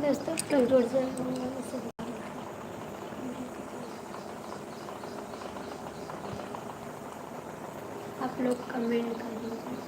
दोस्तों लोग जुड़ जाए। आप लोग कमेंट कर दीजिए।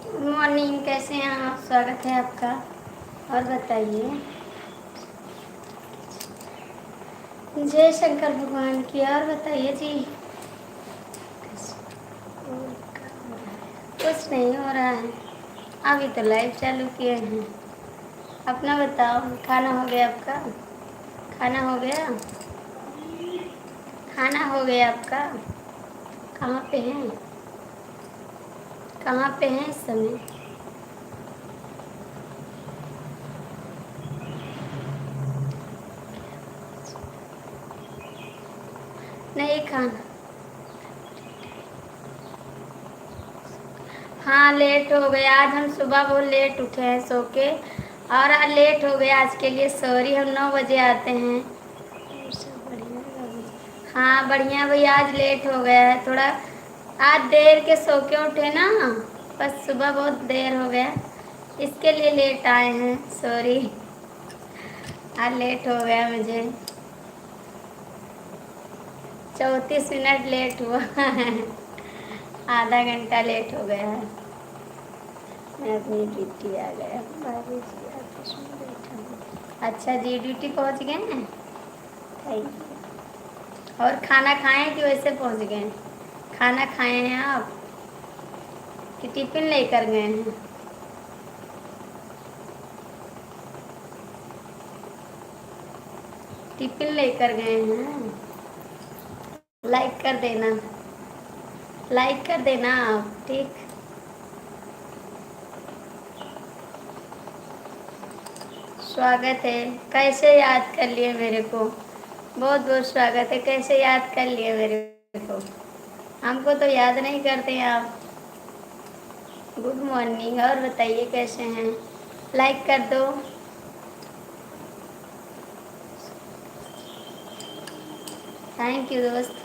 गुड मॉर्निंग, कैसे हैं आप? स्वागत है आपका। और बताइए। जय शंकर भगवान की। और बताइए जी। कुछ नहीं हो रहा है, अभी तो लाइव चालू किए हैं। अपना बताओ, खाना हो गया आपका? खाना हो गया? खाना हो गया आपका? कहाँ पे हैं? कहाँ पे हैं इस समय? नहीं खाना। हाँ, लेट हो गया आज। हम सुबह बहुत लेट उठे हैं सो के, और आज लेट हो गया आज के लिए सॉरी। हम 9 बजे आते हैं। हाँ बढ़िया भैया, आज लेट हो गया है थोड़ा। आज देर के सो के उठे ना, बस सुबह बहुत देर हो गया, इसके लिए लेट आए हैं। सॉरी, आज लेट हो गया मुझे। 34 मिनट लेट हुआ है। आधा घंटा लेट हो गया है। मैं अपनी ड्यूटी आ गया। भाभी जी ऑफिस में बैठा हूँ। अच्छा जी, ड्यूटी पहुँच गए हैं। Thank you. और खाना खाएं कि वैसे पहुँच गए? खाना खाए हैं आप कि टिफिन लेकर गए हैं? टिफिन लेकर गए हैं। लाइक कर देना, लाइक कर देना आप, ठीक। स्वागत है। कैसे याद कर लिए मेरे को? बहुत बहुत स्वागत है। कैसे याद कर लिए मेरे को? हमको तो याद नहीं करते आप। Good morning. और बताइए कैसे हैं? लाइक कर दो। थैंक यू दोस्त।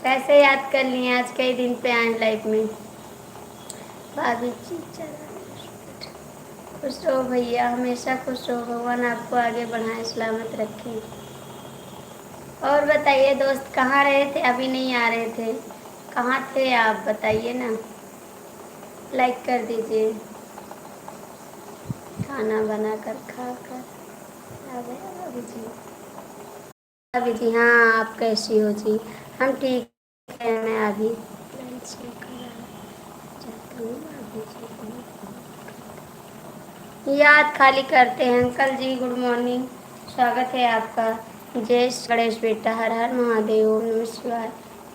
कैसे याद कर लिए? आज कई दिन पे आए लाइफ में। भाभी जी खुश रहो भैया, हमेशा खुश रहो। भगवान आपको आगे बढ़ाए, सलामत रखें। और बताइए दोस्त, कहाँ रहे थे? अभी नहीं आ रहे थे, कहाँ थे आप? बताइए ना, लाइक कर दीजिए। खाना बना कर खा कर आ गए भाभी जी। भाभी जी हाँ, आप कैसी हो जी? हम ठीक है। मैं अभी लंच करा जाती हूँ। भाभी जी याद खाली करते हैं। अंकल जी गुड मॉर्निंग, स्वागत है आपका। जय गणेश बेटा, हर हर महादेव, ओम नमः शिवाय।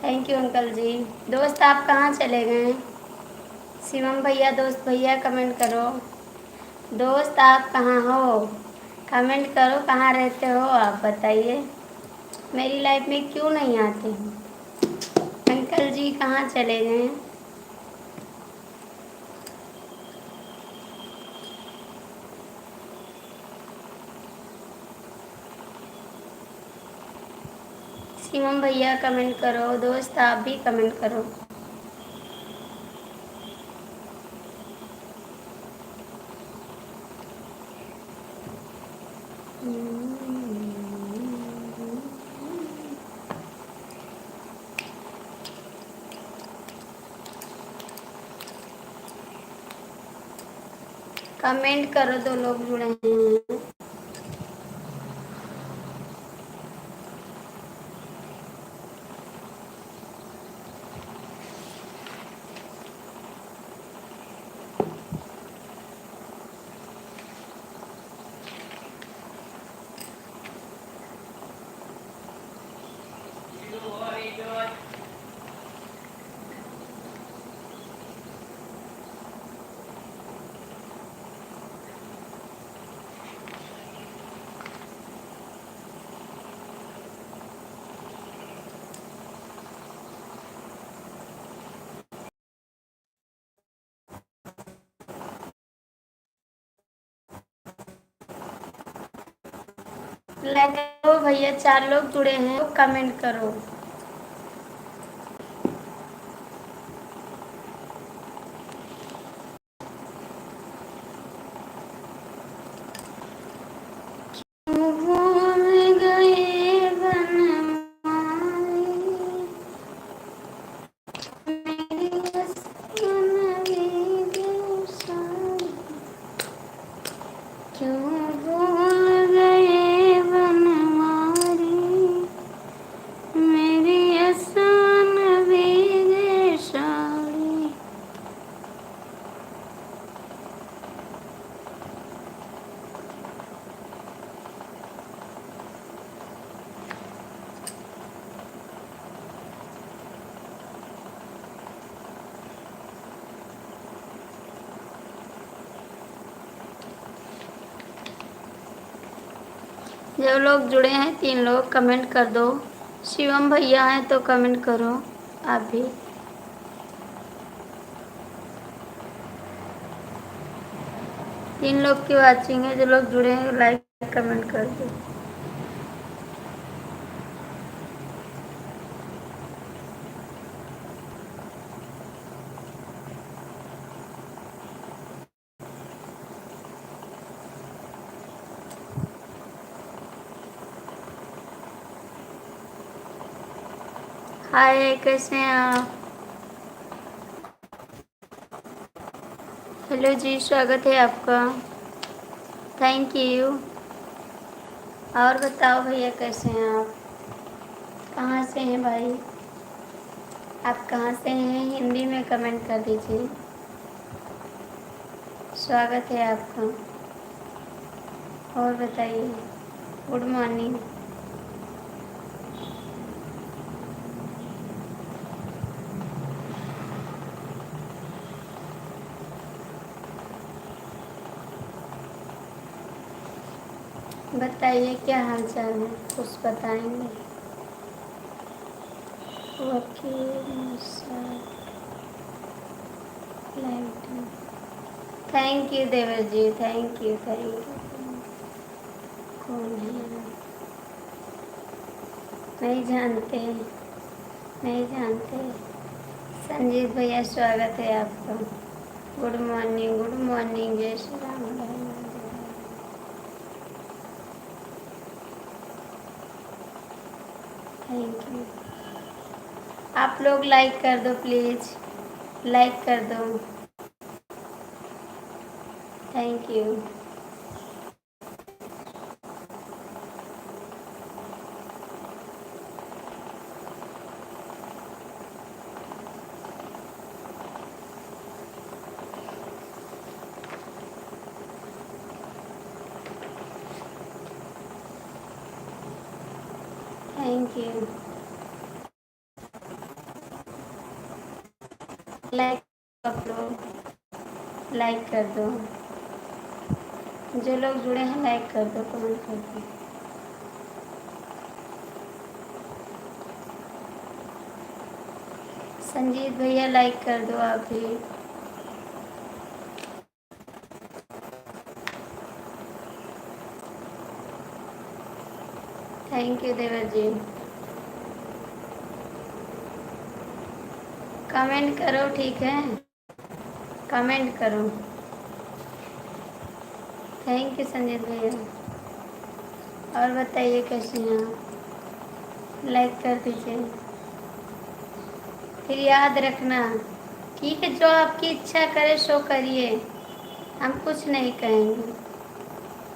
थैंक यू अंकल जी। दोस्त आप कहाँ चले गए? शिवम भैया, दोस्त भैया कमेंट करो। दोस्त आप कहाँ हो? कमेंट करो, कहाँ रहते हो आप? बताइए। मेरी लाइफ में क्यों नहीं आते हैं? अंकल जी कहाँ चले गए? शिवम भैया कमेंट करो, दोस्त आप भी कमेंट करो। कमेंट करो, 2 लोग जुड़े हैं। लाइक करो भैया, 4 लोग जुड़े हैं, कमेंट करो। भूल गए बनवारी, मेरी असमरी बेसारी। क्यों भूल गए बनवारी, मेरी असमरी बेसारी। जो लोग जुड़े हैं 3 लोग कमेंट कर दो। शिवम भैया हैं तो कमेंट करो आप भी। तीन लोग की वाचिंग है, जो लोग जुड़े हैं लाइक कमेंट कर दो। हाय, कैसे हैं आप? हेलो जी, स्वागत है आपका। Thank you. और बताओ भैया, कैसे हैं आप? कहाँ से हैं भाई? आप कहाँ से हैं? हिंदी में कमेंट कर दीजिए। स्वागत है आपका। और बताइए। Good morning. बताइए क्या हाल चाल है, कुछ बताएंगे? Wakeel thank you Devar ji, thank you thank you. कौन है? नहीं जानते, नहीं जानते। संजीत भैया स्वागत है आपका। Good morning, good morning. जय श्री राम। Thank you. आप लोग लाइक कर दो प्लीज़, लाइक कर दो। Thank you. Thank you. Like आप लोग लाइक कर दो। जो लोग जुड़े हैं लाइक कर दो, कमेंट कर दो। संजीत भैया लाइक कर दो आप भी। Thank you Devar ji. Comment करो, ठीक है, कमेंट करो। थैंक यू संजीत भैया। और बताइए कैसे हैं आप? लाइक कर दीजिए। फिर याद रखना, ठीक है, जो आपकी इच्छा करे सो करिए, हम कुछ नहीं कहेंगे।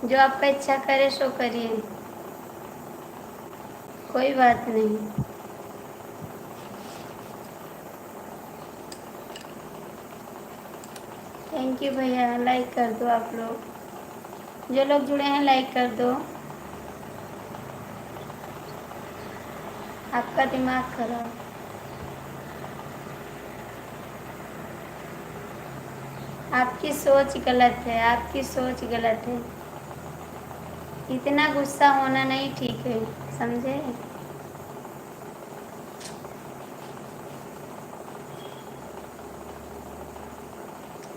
जो आपका इच्छा करे सो करिए, कोई बात नहीं। थैंक यू भैया, लाइक कर दो आप लोग, जो लोग जुड़े हैं लाइक कर दो। आपका दिमाग खराब। आपकी सोच गलत है, आपकी सोच गलत है। इतना गुस्सा होना नहीं ठीक है, समझे?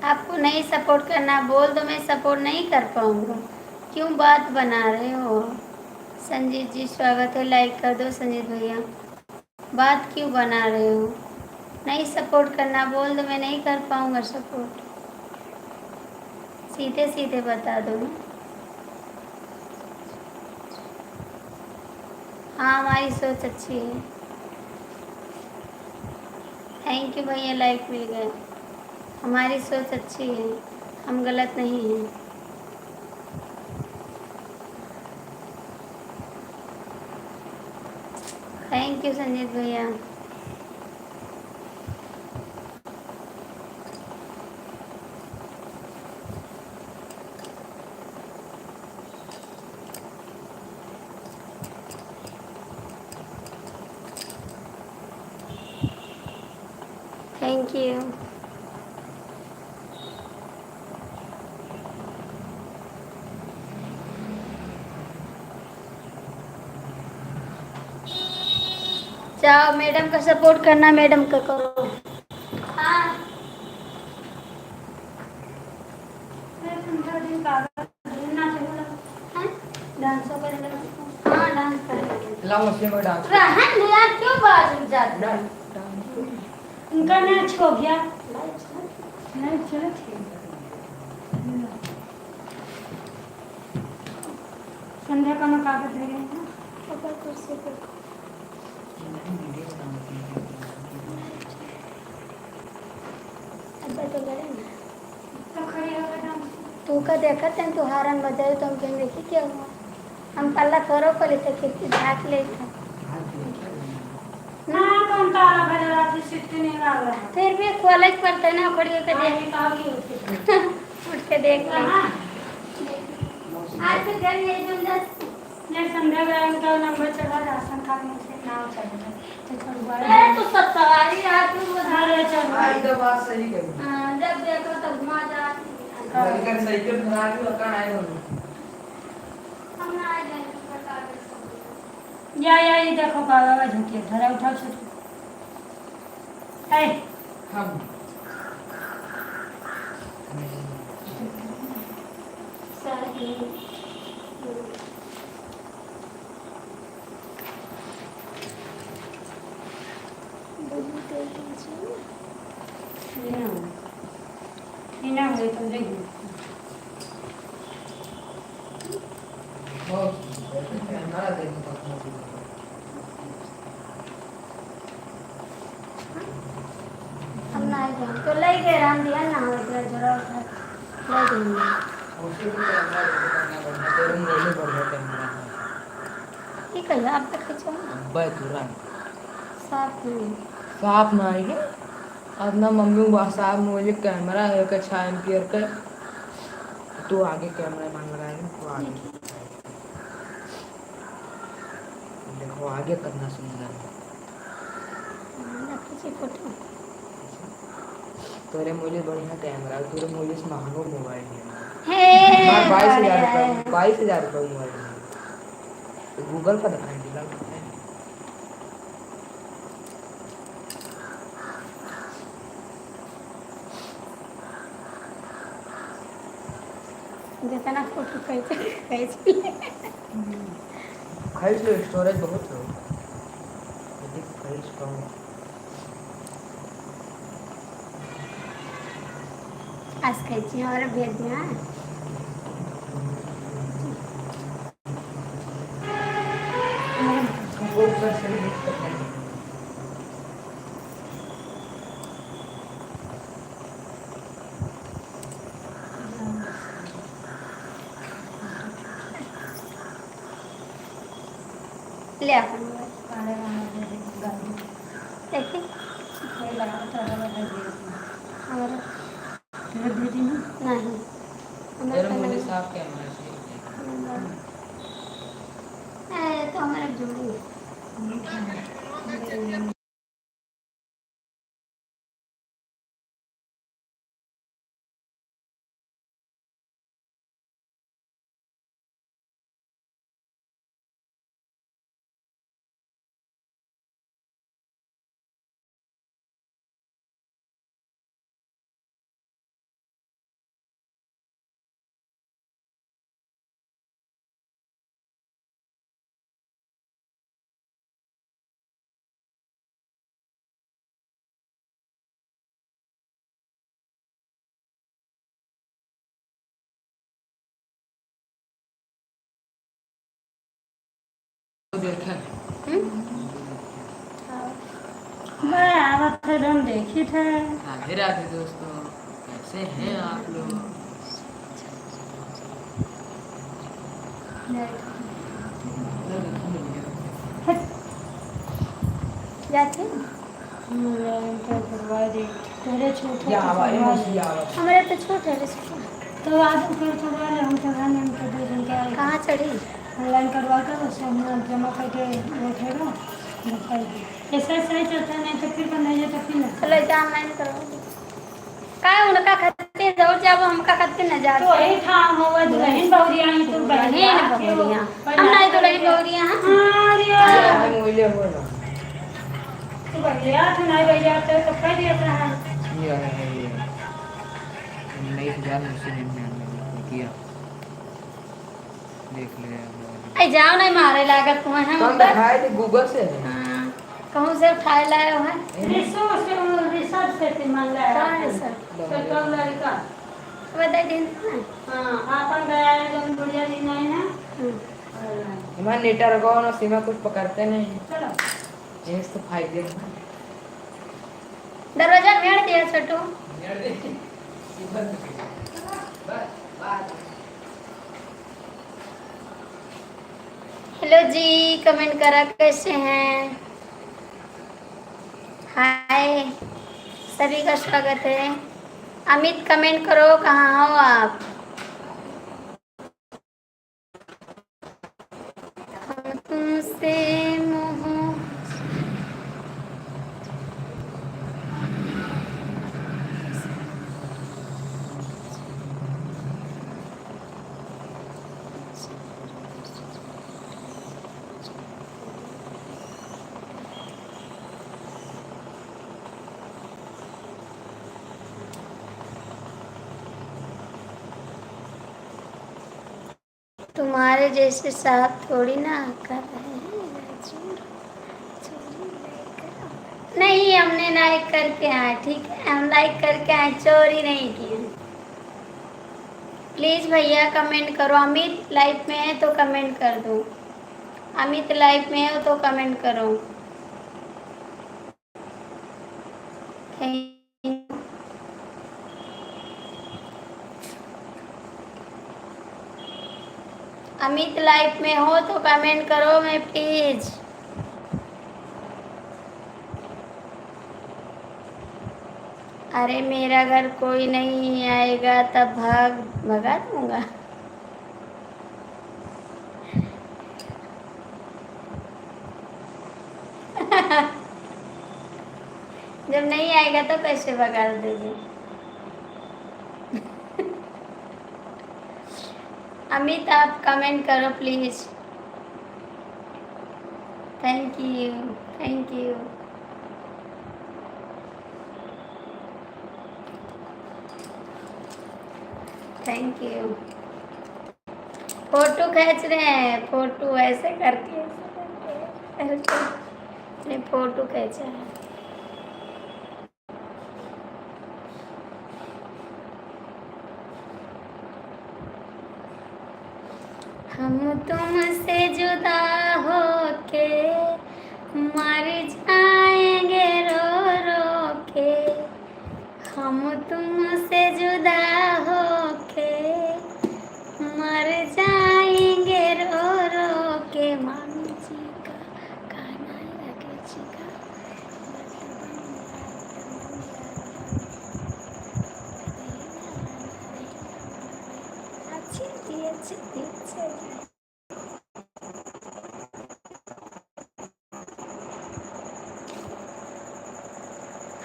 आपको नहीं सपोर्ट करना, बोल दो, मैं सपोर्ट नहीं कर पाऊँगा। क्यों बात बना रहे हो? संजीत जी स्वागत है, लाइक कर दो संजीत भैया। बात क्यों बना रहे हो? नहीं सपोर्ट करना, बोल दो, मैं नहीं कर पाऊँगा सपोर्ट। सीधे सीधे बता दो ना। हाँ, हमारी सोच अच्छी है। थैंक यू भैया, लाइक मिल गए। हमारी सोच अच्छी है, हम गलत नहीं हैं। थैंक यू संजीत भैया। Thank you. जाओ, मैडम का सपोर्ट करना, मैडम का करो। हाँ, डांस करेंगे। हाँ, डांस करेंगे। लाओ उसमें कोई डांस रहन दे यार, क्यों बात रुक जाता है? उनका मैच हो गया। नहीं चलो ठीक है। संध्या का मैं कागज ले गई ना। पापा कुर्सी पे। अब्बा तो गए ना। तो खड़ी हो गई। तू का देखा तेन तू हारन बजाए तो हम कहें देखी क्या हुआ। हम पल्ला करो पहले तो खिड़की झाँक ले था। ना कौन ताला बजा रहा थी, सिट्टी नहीं लग रहा। फिर भी कॉलेज पढ़ते ना, खड़ी होकर देख, उठ के देख ले। आज फिर घर ये जो ये संध्या गया, उनका नंबर चढ़ा, राशन कार्ड में से नाम चढ़ा तो अरे तो सब सवारी रात में वो अरे चलो। आई तो बात सही कही। जब देखो तब घुमा जा। लेकिन साइकिल खराब ही होता है बोलो। हम ना आ जाएंगे बता दे। या ये देखो बाबा झुकी धरा उठाओ छोटू। ए हम सही। इना हुए तो देखो बहुत कैमरा देखो हम ना आए तो ले गए राम दिया ना हो गया जरा उठा ले देंगे। उसी को कैमरा देखो करना बढ़िया तेरे मुंह में बढ़िया कैमरा है। ठीक है, आप तक खींचो ना। अब्बा तुरंत साफ नहीं। साफ ना आएगी। अब ना मम्मी को साफ मुझे कैमरा है का 6 एम्पियर का। तू आगे कैमरा मान लगाएगी तो आगे देखो आगे करना सुंदर है। खींची फोटो। तेरे मुझे बढ़िया कैमरा है, तेरे मुझे महंगा मोबाइल है। हे 22,000 रुपये मोबाइल है। तो गूगल पर दिखाएंगे जितना फोटो खींच खींच ले। खरीद लो, स्टोरेज बहुत है। यदि खरीद पाऊँ आज खींची और भेज दिया। वो ऊपर से भी देख सकते हैं। ले अपन देखिए हमारा नहीं मेरे हमारा मुझे नहीं साफ कैमरा चाहिए। तो हमारा जोड़ी तो देखें मैं आवत थे हम देखी थे। राधे राधे दोस्तों, कैसे हैं आप लोग? जाते तेरे छोटे या हमारे मौसी आवा हमारे तो छोटे है इसको। तो आज फिर चढ़वा ले, हम चढ़ा नहीं, हम तो दे दिन के आए कहाँ चढ़ी? ऑनलाइन करवा कर उससे हम जमा करके बैठेगा ऐसा सही चलता नहीं तो फिर बनाइए तो फिर ना चलो जा ऑनलाइन करो। का उनका खाते दौड़ जाओ, हमका खाते न जा। तो वही था हुआ दुल्हन बहुरिया ही तो बहन बहुरिया हम नहीं तो रही बहुरिया हैं। हम बोले हो ना तो भैया तो नहीं भैया तो कह दिया था ये है ये 19,000 मुझसे 99 किया देख ले आई जाओ नहीं मारे लागत को है कौन दिखाए थे गूगल से कहूँ से उठाए लाए हो है रिसर्च से थी मान रहा कहाँ है है सर? तो कब लड़का बता दिन हाँ आपन गया है जब बढ़िया दिन नहीं है हमारे नेटर को ना सीमा कुछ पकड़ते नहीं, चलो ये तो फायदे हैं। दरवाजा भेड़ दिया छोटू। हेलो जी, कमेंट करा कैसे हैं? हाय, सभी का स्वागत है। अमित कमेंट करो कहाँ हो आप? हम तुमसे मोह तुम्हारे जैसे साहब थोड़ी ना कर रहे हैं। नहीं, हमने लाइक करके आए, ठीक है, हम लाइक करके आए, चोरी नहीं किए। प्लीज़ भैया कमेंट करो। अमित लाइव में है तो कमेंट कर दो। अमित लाइव में हो तो कमेंट करो। Thank you. अमित लाइव में हो तो कमेंट करो मैं प्लीज। अरे मेरा घर कोई नहीं आएगा तब भगा दूंगा। जब नहीं आएगा तो कैसे भगा दोगे? अमित आप कमेंट करो please. Thank you, thank you. Thank you. Photo खींच रहे हैं, फोटो ऐसे करके नहीं, फोटो खींचा है। हम तुमसे जुदा होके मर जाएंगे रो रो के, हम तुमसे जुदा होके मर जाएंगे रो रो के। मामी जी का गाना लगे जी का अच्छी थी, अच्छी थी, अच्छी थी।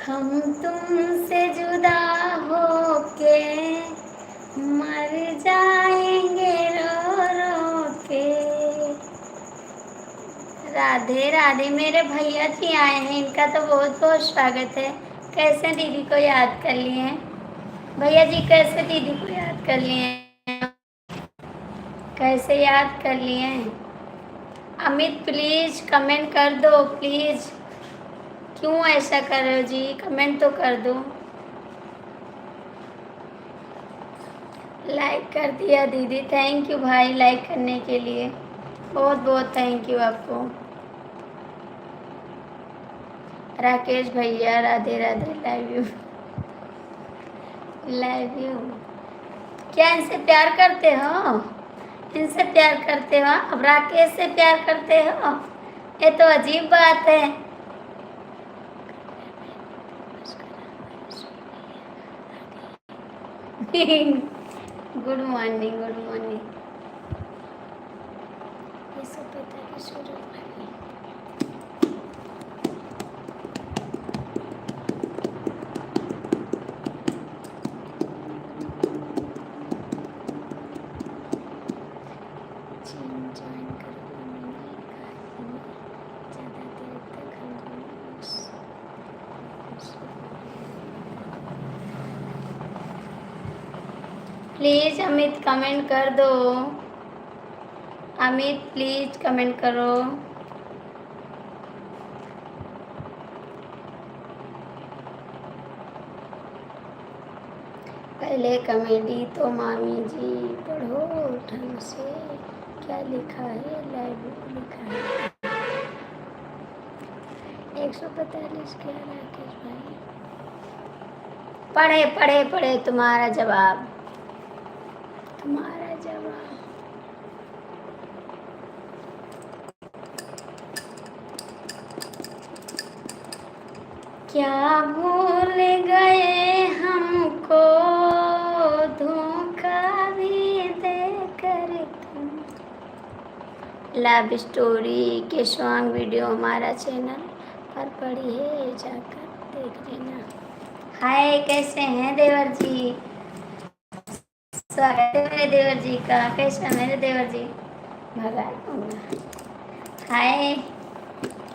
हम तुमसे जुदा होके मर जाएंगे रो रो के। राधे राधे, मेरे भैया जी आए हैं, इनका तो बहुत बहुत स्वागत है। कैसे दीदी को याद कर लिए हैं भैया जी, कैसे दीदी को याद कर लिए हैं, कैसे याद कर लिए हैं? अमित प्लीज कमेंट कर दो प्लीज, क्यों ऐसा कर रहे हो जी, कमेंट तो कर दो। लाइक कर दिया दीदी, थैंक यू भाई लाइक करने के लिए, बहुत बहुत थैंक यू आपको। राकेश भैया Radhe Radhe, love you love you. क्या इनसे प्यार करते हो, इनसे प्यार करते हो? अब राकेश से प्यार करते हो, ये तो अजीब बात है। Good morning, good morning. ये सब पता है सूरज भाई। ज्वाइन करो, ज़्यादा देर तक हम प्लीज़ अमित कमेंट कर दो, अमित प्लीज कमेंट करो। पहले कमेडी तो मामी जी पढ़ो ढंग से, क्या लिखा है, लाइव लिखा है 145 क्या राकेश भाई? पढ़े पढ़े पढ़े, तुम्हारा जवाब, तुम्हारा जवाब। क्या भूल गए हमको धोखा भी देकर तुम। लव स्टोरी के सॉन्ग वीडियो हमारा चैनल पर पड़ी है, जाकर देख लेना। हाय, कैसे हैं देवर जी? स्वागत है मेरे देवर जी का। कैसे हैं मेरे देवर जी? भगा दूंगा। हाय,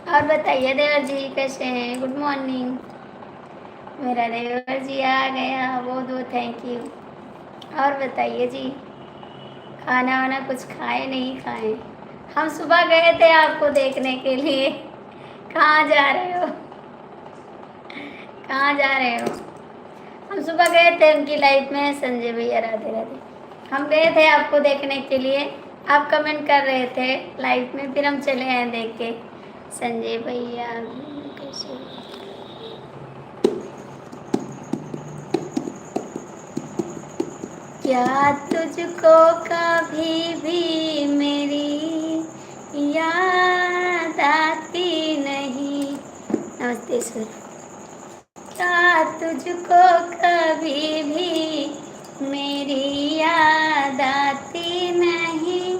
और बताइए देवर जी कैसे हैं? Good morning. मेरा देवर जी आ गया, बहुत बहुत थैंक यू। और बताइए जी, खाना वाना कुछ खाए नहीं खाए? हम सुबह गए थे आपको देखने के लिए। कहाँ जा रहे हो, कहाँ जा रहे हो? हम सुबह गए थे उनकी लाइफ में, संजय भैया राधे राधे। हम गए थे आपको देखने के लिए, आप कमेंट कर रहे थे लाइफ में, फिर हम चले आए देख के। संजय भैया कैसे? क्या तुझको कभी भी मेरी याद आती नहीं? नमस्ते सर। क्या तुझको कभी भी मेरी याद आती नहीं?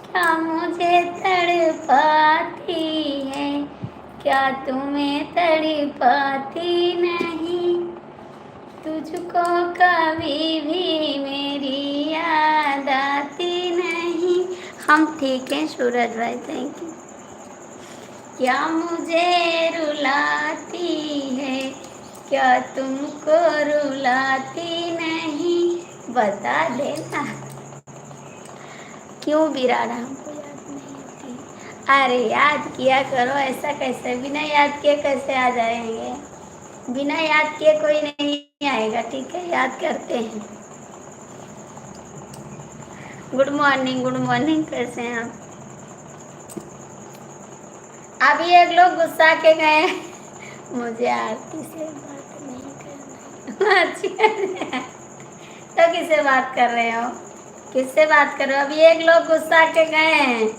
क्या मुझे तड़पाती है, क्या तुम्हें तड़पाती नहीं? तुझको कभी भी मेरी याद आती नहीं। हम ठीक हैं सूरज भाई, थैंक यू। क्या मुझे रुलाती है, क्या तुमको रुलाती नहीं? बता देना। क्यों वीराना हमको याद नहीं होती? अरे याद किया करो, ऐसा कैसे बिना याद किए कैसे आ जाएंगे? बिना याद किए कोई नहीं आएगा, ठीक है? याद करते हैं। गुड मॉर्निंग, गुड मॉर्निंग, कैसे हैं आप? अभी एक लोग गुस्सा के गए, मुझे आरती से बात नहीं करना। अच्छा, तो किससे बात कर रहे हो? किससे बात कर रहे हो? अभी एक लोग गुस्सा के गए हैं,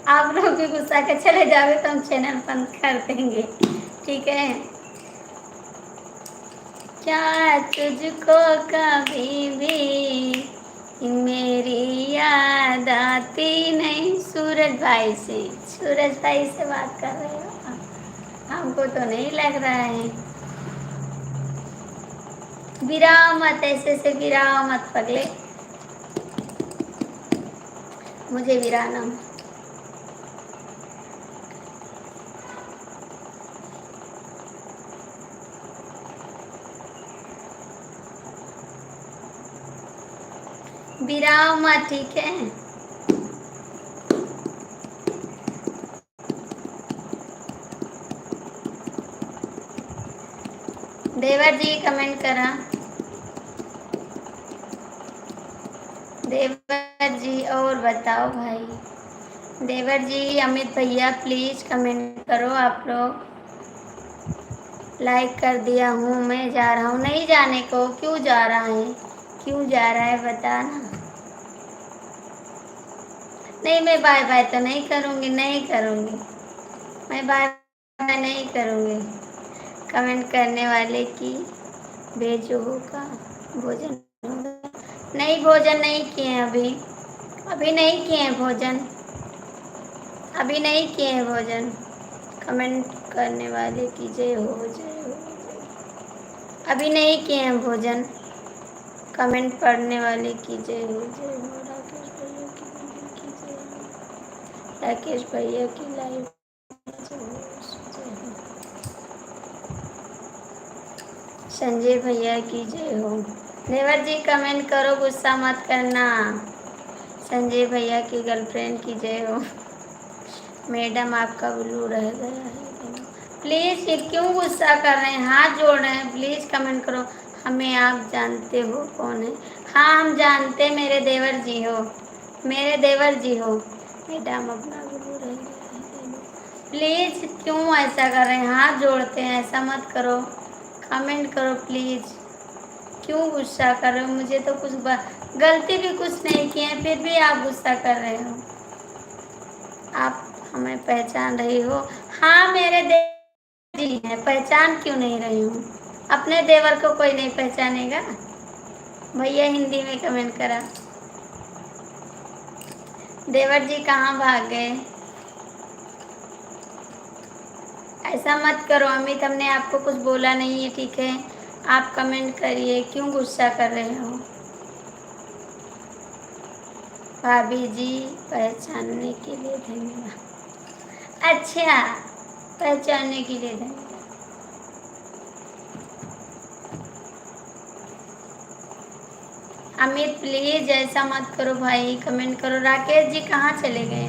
आप लोग भी गुस्सा के चले जाओगे तो हम चैनल बंद कर देंगे, ठीक है? क्या तुझको कभी भी मेरी याद आती नहीं? सूरज भाई से, सूरज भाई से बात कर रहे हो? हमको तो नहीं लग रहा है। गिराओ मत, ऐसे से गिराओ मत पगले, मुझे गिराना। गिराओ मत, ठीक है? देवर जी कमेंट करा, देवर जी और बताओ भाई। देवर जी, अमित भैया प्लीज कमेंट करो। आप लोग लाइक कर दिया हूँ, मैं जा रहा हूँ। नहीं जाने को, क्यों जा रहा है? क्यों जा रहा है बताना। नहीं, मैं बाय बाय तो नहीं करूँगी, नहीं करूँगी, मैं बाय बाय नहीं करूँगी। कमेंट करने वाले की भेजो होगा। भोजन होगा? नहीं, भोजन नहीं किए हैं अभी, अभी नहीं किए हैं भोजन, अभी नहीं किए हैं भोजन। कमेंट करने वाले की जय हो, जय हो, जय। अभी नहीं किए हैं भोजन, कमेंट पढ़ने वाले की जय हो, जय हो। राकेश भैया की लाइव जय हो, जय हो। संजय भैया की जय हो। देवर जी कमेंट करो, गुस्सा मत करना। संजय भैया की गर्लफ्रेंड की जय हो। मैडम आपका ब्लू रह गया है, प्लीज़। ये क्यों गुस्सा कर रहे हैं? हाथ जोड़ रहे हैं, प्लीज़ कमेंट करो। हमें आप जानते हो कौन है? हाँ, हम जानते, मेरे देवर जी हो, मेरे देवर जी हो। मैडम अपना ब्लू रह गया है, प्लीज़। क्यों ऐसा कर रहे हैं? हाथ जोड़ते हैं, ऐसा मत करो, कमेंट करो प्लीज़। क्यों गुस्सा कर रहे हो? मुझे तो कुछ गलती भी कुछ नहीं की है, फिर भी आप गुस्सा कर रहे हो। आप हमें पहचान रही हो? हाँ, मेरे देवर जी हैं, पहचान क्यों नहीं रही हूँ? अपने देवर को कोई नहीं पहचानेगा? भैया हिंदी में कमेंट करा। देवर जी कहाँ भाग गए? ऐसा मत करो अमित, हमने आपको कुछ बोला नहीं है, ठीक है? आप कमेंट करिए, क्यों गुस्सा कर रहे हो? भाभी जी, पहचानने के लिए धन्यवाद। अच्छा, पहचानने के लिए धन्यवाद। अमित प्लीज ऐसा मत करो भाई, कमेंट करो। राकेश जी कहाँ चले गए?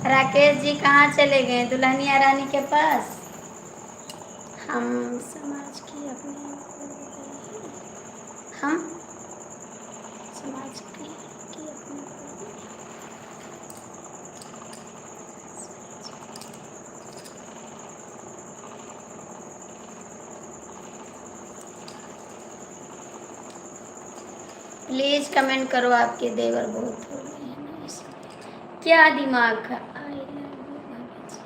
राकेश जी कहाँ चले गए? दुल्हनिया रानी के पास। हम समाज की अपने हम समाज की अपने प्लीज कमेंट करो। आपके देवर बहुत हो गए हैं ना, इसलिए। क्या दिमाग का? आई लव यू भाभी जी।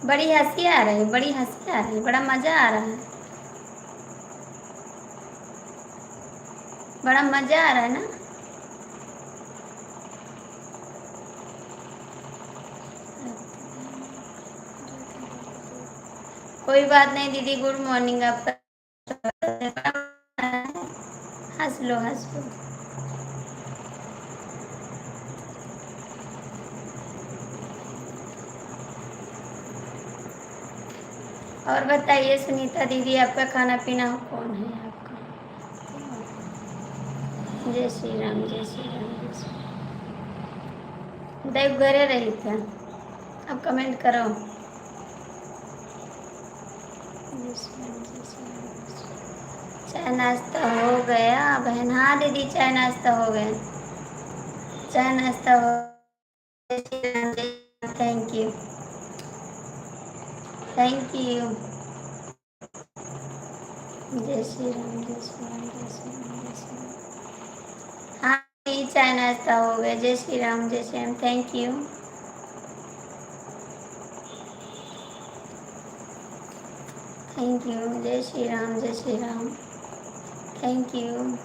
बड़ी हंसी आ रही है, बड़ी हंसी आ रही है, बड़ा मज़ा आ रहा है, बड़ा मज़ा आ रहा है ना? कोई बात नहीं दीदी, गुड मॉर्निंग आपका। हंस लो हंस लो। और बताइए सुनीता दीदी, आपका खाना पीना कौन है आपका? जय श्री राम, जय श्री राम, जय श्री राम। देव घरे रही था, अब कमेंट करो। जय श्री राम, जय श्री राम, जय श्री राम। चाय नाश्ता हो गया बहन? हाँ दीदी, चाय नाश्ता हो गया, चाय नाश्ता हो। जय श्री राम, जय Shri Ram, thank you, thank you. जय श्री राम, जय श्री राम, जय श्री राम, जय श्री राम। हाँ जी, चाय नाश्ता हो गया। जय श्री राम, जय Shri Ram, thank you, thank you. जय श्री राम, जय श्री राम, थैंक यू।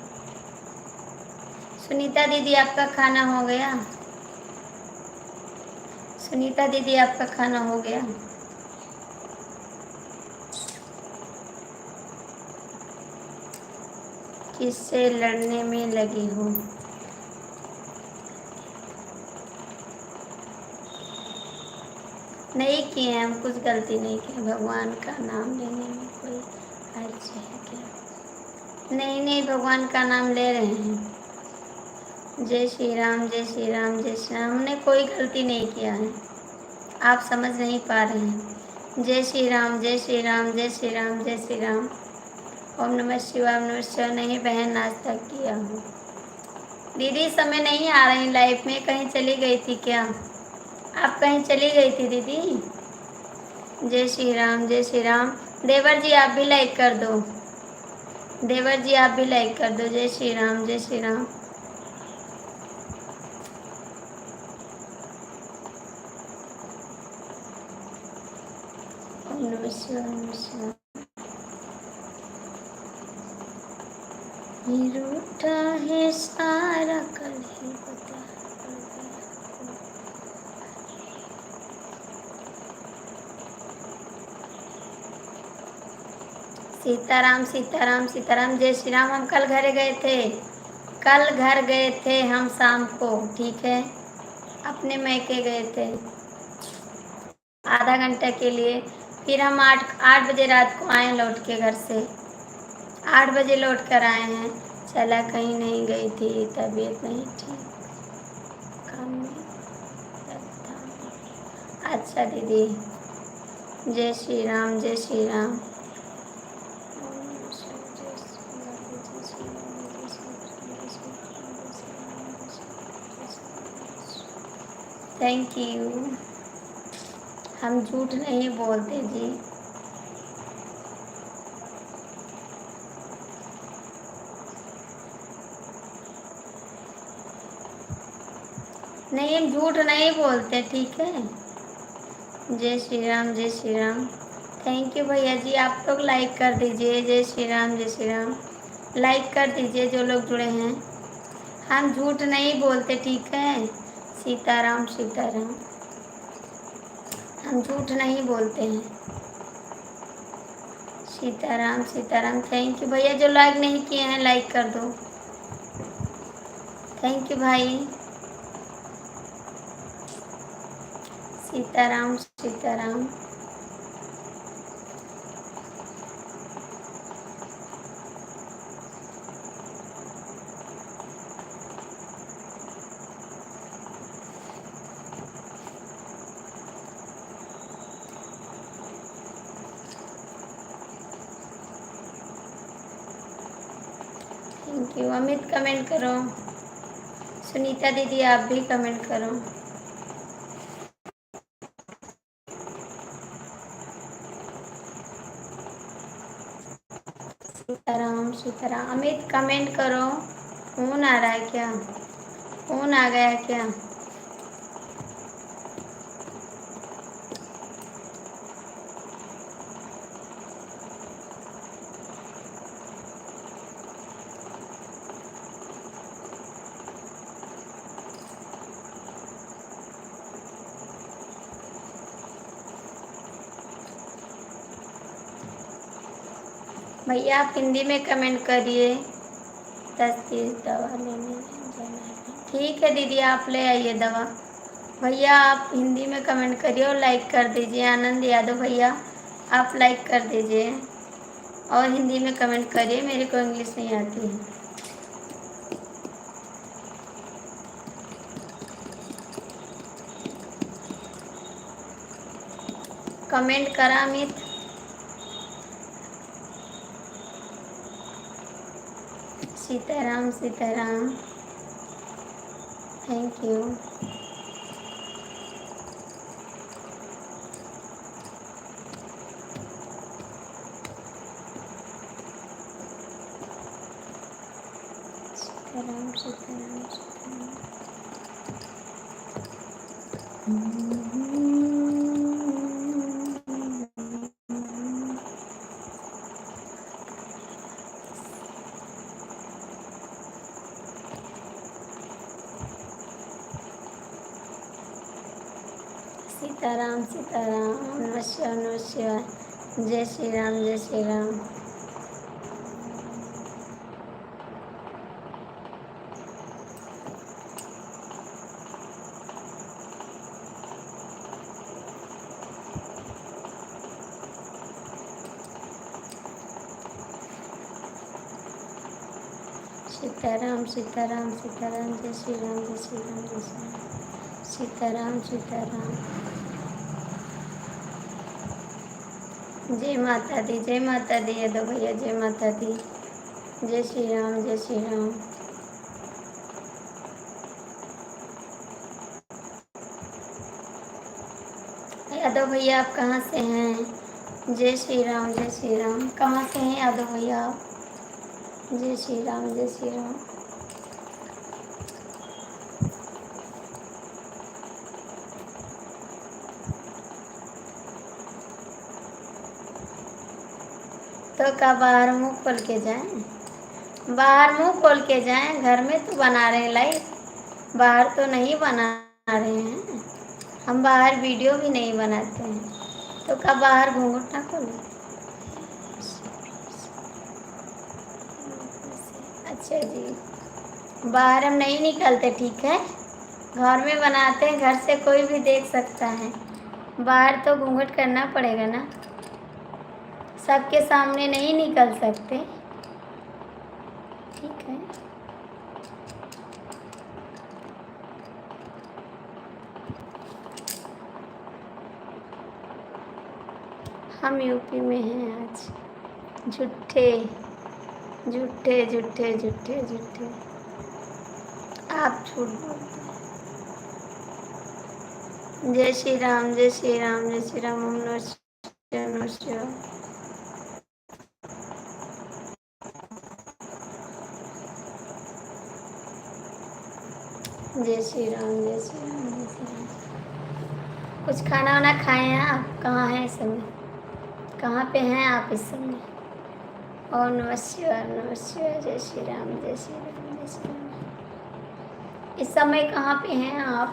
सुनीता दीदी, आपका खाना हो गया? सुनीता दीदी, आपका खाना हो गया? किससे लड़ने में लगी हो? नहीं किए, हम कुछ गलती नहीं की। भगवान का नाम लेने में कोई हर्ज है क्या? नहीं नहीं, भगवान का नाम ले रहे हैं। जय श्री राम, जय श्री राम, जय श्री राम। हमने कोई गलती नहीं किया है, आप समझ नहीं पा रहे हैं। जय श्री राम, जय श्री राम, जय श्री राम, जय श्री राम। ओम नमः शिवाय, ओम नमः शिवाय। नहीं बहन, नाश्ता किया हूँ। दीदी समय नहीं आ रही लाइफ में, कहीं चली गई थी क्या? आप कहीं चली गई थी दीदी? जय श्री राम, जय श्री राम। देवर जी आप भी लाइक कर दो, देवर जी आप भी लाइक कर दो। जय श्री राम, जय श्री राम। ओम नमः शिवाय, ओम नमः शिवाय। ये रूठा है सारा, कल ही बता। सीताराम, सीताराम, सीताराम। जय श्री राम। हम कल घर गए थे, कल घर गए थे हम शाम को, ठीक है, अपने मैके गए थे आधा घंटा के लिए। फिर हम 8 बजे रात को आए लौट के घर से, 8 बजे लौट कर आए हैं। चला कहीं नहीं गई थी, तबीयत नहीं ठीक, काम में था। अच्छा दीदी, जय श्री राम, जय श्री राम। Thank you. हम झूठ नहीं बोलते जी। नहीं, हम झूठ नहीं बोलते, ठीक है। जय श्री राम, जय श्री राम। थैंक यू भैया जी, आप लोग लाइक कर दीजिए। जय श्री राम, जय श्री राम, लाइक कर दीजिए जो लोग जुड़े हैं। हम झूठ नहीं बोलते, ठीक है। सीताराम, सीताराम, हम झूठ नहीं बोलते हैं। सीताराम, सीताराम, थैंक यू भैया। जो लाइक नहीं किए हैं लाइक कर दो। थैंक यू भाई। Sitaram, Sitaram. Thank you. Amit comment करो, सुनीता दीदी आप भी कमेंट करो। सीताराम, सीताराम। अमित कमेंट करो। फोन आ रहा है क्या? फोन आ गया क्या? भैया आप हिंदी में कमेंट करिए। 10-30 दवा लेने जाना है। ठीक है दीदी, आप ले आइए दवा। भैया आप हिंदी में कमेंट करिए और लाइक कर दीजिए। आनंद यादव भैया आप लाइक कर दीजिए और हिंदी में कमेंट करिए, मेरे को इंग्लिश नहीं आती है। कमेंट करा अमित। Sitaram Sitaram, thank you. सीताराम सीताराम सीताराम। सीताराम सीताराम, नमस्कार नमस्कार, जय श्री राम जय श्री राम। सीताराम सीताराम सीताराम, जय श्री राम जय श्री राम जय श्री राम। सीताराम सीताराम, जय माता दी जय माता दी यादव भैया, जय माता दी, जय श्री राम जय श्री राम। यादव भैया आप कहाँ से हैं? जय श्री राम जय श्री राम। कहाँ से हैं यादव भैया आप? जय श्री राम जय श्री राम। तो का बाहर मुंह खोल के जाएं? बाहर मुंह खोल के जाएं, घर में तो बना रहे हैं लाइव, बाहर तो नहीं बना रहे हैं हम। बाहर वीडियो भी नहीं बनाते हैं, तो का बाहर घूंघट ना खोले। अच्छा जी, बाहर हम नहीं निकलते, ठीक है, घर में बनाते हैं, घर से कोई भी देख सकता है। बाहर तो घूंघट करना पड़ेगा ना, सबके सामने नहीं निकल सकते, ठीक है। हम यूपी में हैं आज। झूठे झूठे झूठे झूठे झूठे, आप झूठ बोलते हैं। जय श्री राम जय श्री राम जय श्री राम। ओम नमः शिवाय नमः शिवाय। जय श्री राम जय श्री राम जय श्री राम। कुछ खाना वाना खाए हैं आप? कहाँ हैं इस समय? कहाँ पे हैं आप इस समय? ओम नमः शिवाय नमः शिवाय। जय श्री राम जय श्री राम जय श्री राम। इस समय कहाँ पे हैं आप?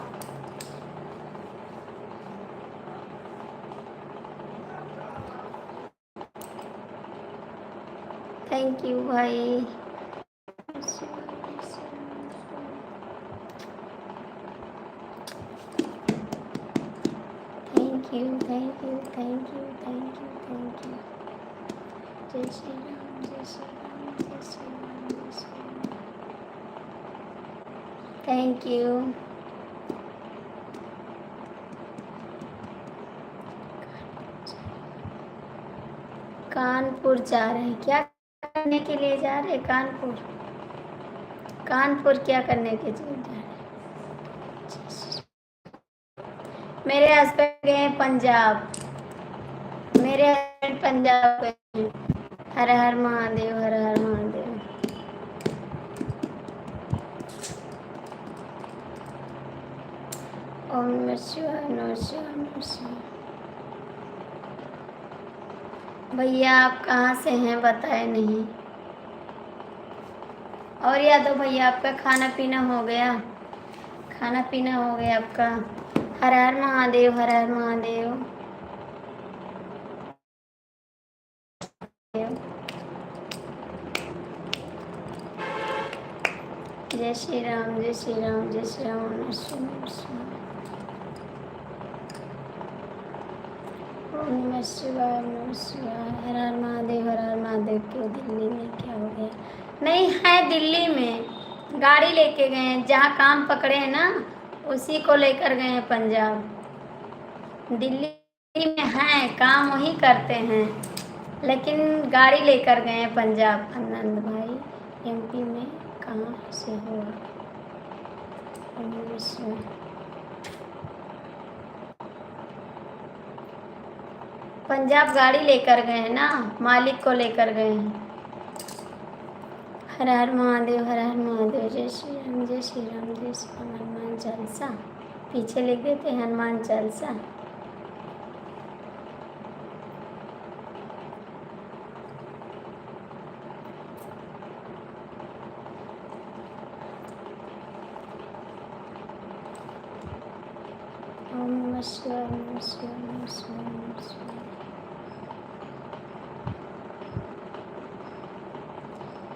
थैंक यू भाई। Thank you thank you thank you thank you thank you. जय श्री राम जय श्री राम जय श्री राम जय श्री राम। Thank you. कानपुर जा रहे हैं? क्या करने के लिए जा रहे हैं कानपुर? कानपुर क्या करने के लिए जा रहे हैं? मेरे हस्बैंड गए हैं पंजाब, मेरे हस्बैंड पंजाब गए हैं। हर हर महादेव हर हर महादेव। ओम नमः शिवाय नमः शिवाय नमः शिवाय। भैया आप कहाँ से हैं बताए नहीं। और यादव भैया आपका खाना पीना हो गया? खाना पीना हो गया आपका? हर हर महादेव हर हर महादेव। जय श्री राम, जय श्री राम, जय श्री राम, नमः शिवाय, नमः शिवाय। ओम नमः शिवाय, नमः शिवाय। हर हर महादेव, हर हर महादेव। क्यों दिल्ली में क्या हो गया? नहीं है दिल्ली में, गाड़ी लेके गए हैं, जहाँ काम पकड़े हैं ना उसी को लेकर गए हैं पंजाब। दिल्ली में है, काम वही करते हैं, लेकिन गाड़ी लेकर गए हैं पंजाब। आनंद भाई एमपी में कहाँ से हो? ओम नमः शिवाय। पंजाब गाड़ी लेकर गए हैं ना, मालिक को लेकर गए हैं। हर हर महादेव, हर हर महादेव। जय श्री राम, जय श्री राम, जय श्री राम। हनुमान चालीसा पीछे लिख देते हैं, हनुमान चालीसा। ओम नमः शिवाय, नमः शिवाय, नमः शिवाय, नमः शिवाय।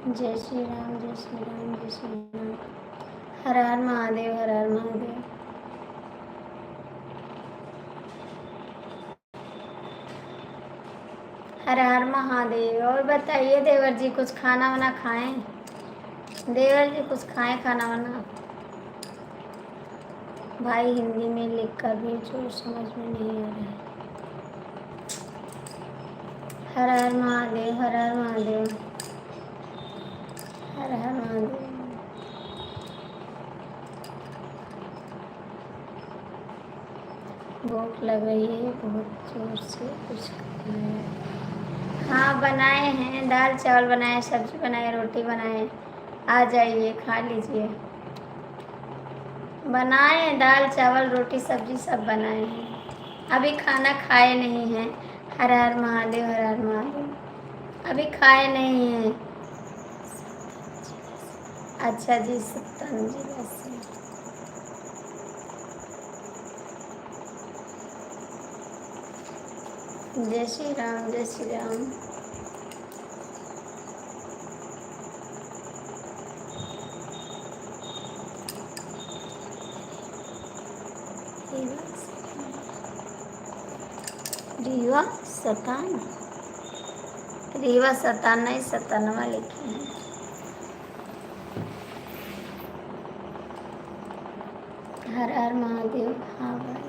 जय श्री राम, जय श्री राम, जय श्री राम। हर हर महादेव, हर हर महादेव। हर हर महादेव। और बताइए देवर जी, कुछ खाना वाना खाएं? देवर जी कुछ खाएं खाना वाना? भाई हिंदी में लिख कर भी जो समझ में नहीं आ रहा है। हर हर महादेव, हर हर महादेव, हर हर महादेव। भूख लग रही है बहुत जोर से, कुछ खाना है। हाँ बनाए हैं, दाल चावल बनाए, सब्जी बनाए, रोटी बनाए। आ जाइए खा लीजिए। बनाए दाल चावल रोटी सब्जी सब बनाए हैं, अभी खाना खाए नहीं हैं। हर हर महादेव, हर हर महादेव। अभी खाए नहीं हैं। अच्छा जी, सत्तानजी से। जय श्री राम, जय श्री राम। रीवा सतान, रीवा सतान नहीं, सतानवा लिखे हैं। हर हर महादेव। हाँ भाई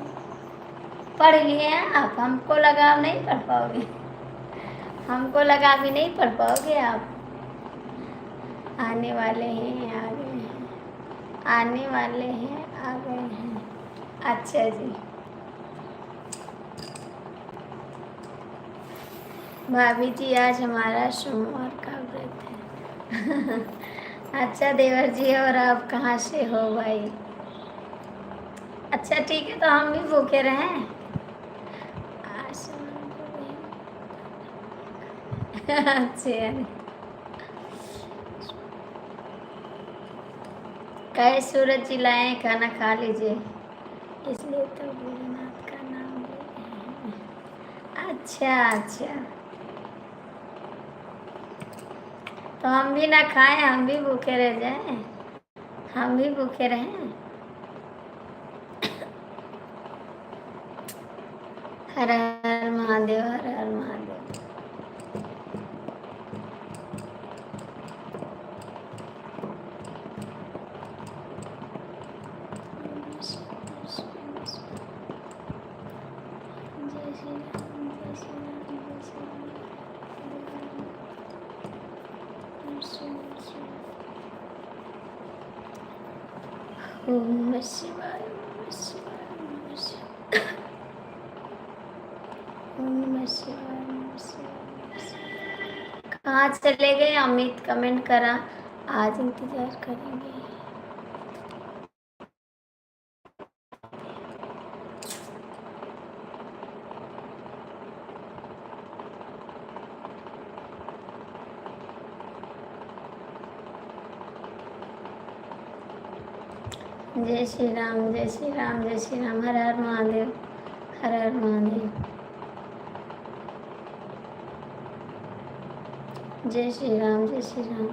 पढ़ लिए हैं आप, हमको लगा आप नहीं पढ़ पाओगे, हमको लगा भी नहीं पढ़ पाओगे आप। आने वाले हैं, आ गए हैं, आने वाले हैं, आ गए हैं। अच्छा जी। भाभी जी आज हमारा सोमवार का व्रत है। अच्छा देवर जी, और आप कहाँ से हो भाई? अच्छा ठीक है, तो हम भी भूखे रहें। अच्छा कहे सूरज चिल्लाए खाना खा लीजिए, इसलिए तो भोलेनाथ का नाम ले रहे हैं। अच्छा अच्छा, तो हम भी ना खाएं, हम भी भूखे रह जाएं, हम भी भूखे रहें। हर हर महादेव, हर हर महादेव। जय श्री राम, जय श्री राम, जय श्री राम। ओम नमः शिवाय, ओम नमः शिवाय, ओम नमः शिवाय। ओम नमः शिवाय, नमः शिवाय, नमः शिवाय। कहाँ चले गए अमित? कमेंट करा, आज इंतजार करेंगे। जय श्री राम, जय श्री राम, जय श्री राम। हर हर महादेव, हर हर महादेव। जय श्री राम, जय श्री राम।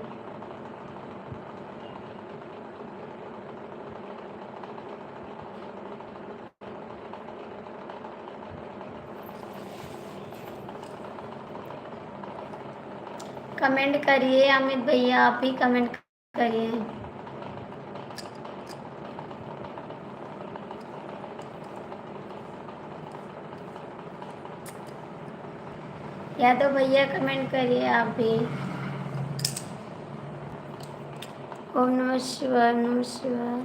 कमेंट करिए अमित भैया, आप भी कमेंट करिए। यादव भैया कमेंट करिए आप भी। ओम नमः शिवाय, ओम नमः शिवाय।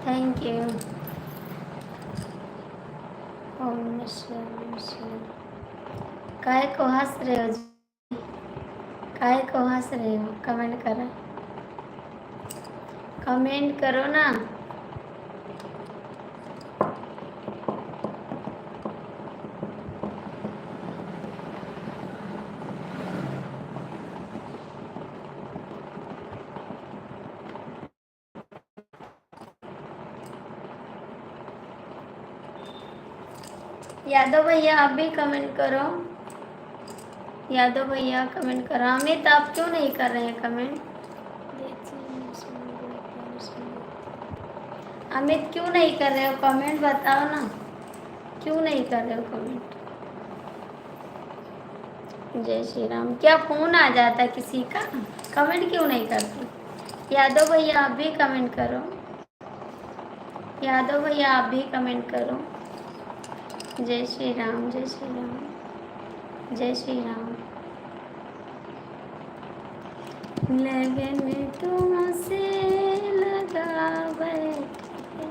Thank you. ओम नमः शिवाय, ओम नमः शिवाय। काहे को हंस रहे हो जी? काहे को हंस रहे हो? कमेंट करो, कमेंट करो ना। यादव भैया आप भी कमेंट करो। यादव भैया कमेंट करो। अमित आप क्यों नहीं कर रहे हैं कमेंट? अमित क्यों नहीं कर रहे हो कमेंट? बताओ ना, क्यों नहीं कर रहे हो कमेंट? जय श्री राम। क्या फोन आ जाता है किसी का? कमेंट क्यों नहीं करते? यादव भैया आप भी कमेंट करो। यादव भैया आप भी कमेंट करो। जय श्री राम, जय श्री राम, जय श्री राम। लगन तुमसे लगा बैठे,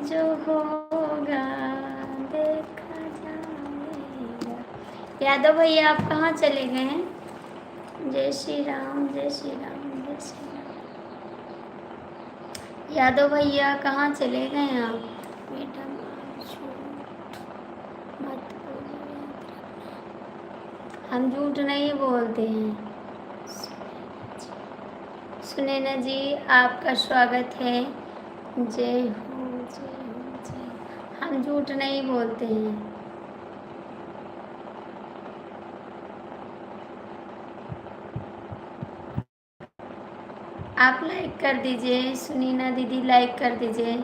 जो होगा देखा जाएगा। यादव भैया आप कहाँ चले गए हैं? जय श्री राम, जय श्री राम, जय श्री राम। यादव भैया कहाँ चले गए हैं आप? बेटा मत बोलो, हम झूठ नहीं बोलते हैं। सुनैना जी आपका स्वागत है। जय हो, जय हो, जय। हम झूठ नहीं बोलते हैं। आप लाइक कर दीजिए, सुनैना दीदी लाइक कर दीजिए।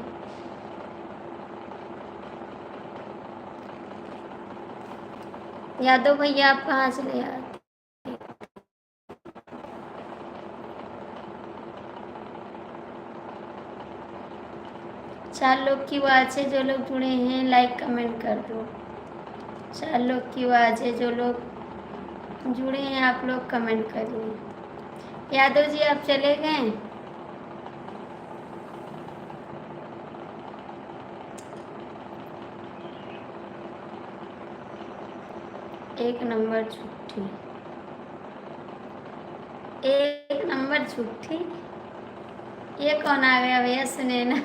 यादव भैया आप कहाँ चले आते? 4 लोग की आवाज़ है, जो लोग जुड़े हैं लाइक कमेंट कर दो। 4 लोग की आवाज़ है, जो लोग जुड़े हैं आप लोग कमेंट करिए। यादव जी आप चले गए? एक नंबर छुट्टी, एक नंबर छुट्टी। ये कौन आ गया भैया? सुनैना,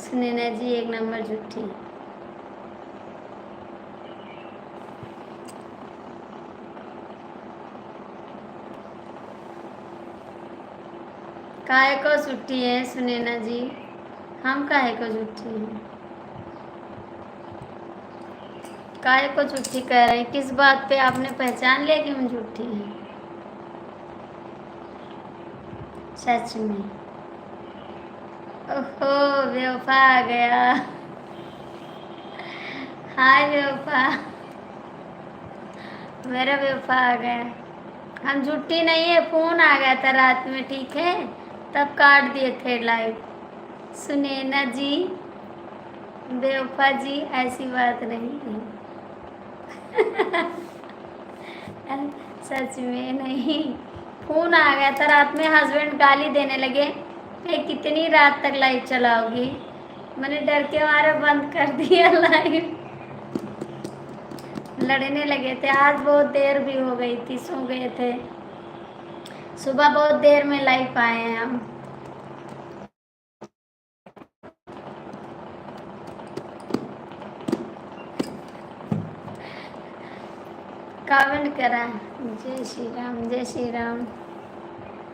सुनैना जी एक नंबर छुट्टी। काहे को छुट्टी है सुनैना जी? हम काहे को छुट्टी हैं? काहे को छुट्टी कह रहे हैं? किस बात पे आपने पहचान लिया कि हम झूठी हैं? सच में? ओहो बेवफा आ गया। हाय बेवफा, मेरा बेवफा आ गया। हम झूठी नहीं है, फोन आ गया था रात में, ठीक है, तब काट दिए थे लाइव। सुनैना जी बेवफा जी ऐसी बात नहीं है। सच में नहीं, फोन आ गया था रात में, हस्बैंड गाली देने लगे कि कितनी रात तक लाइव चलाओगी। मैंने डर के मारे बंद कर दिया लाइव। लड़ने लगे थे। आज बहुत देर भी हो गई थी, सो गए थे। सुबह बहुत देर में लाइव आए हैं हम। कमेंट करा। जय श्री राम, जय श्री राम।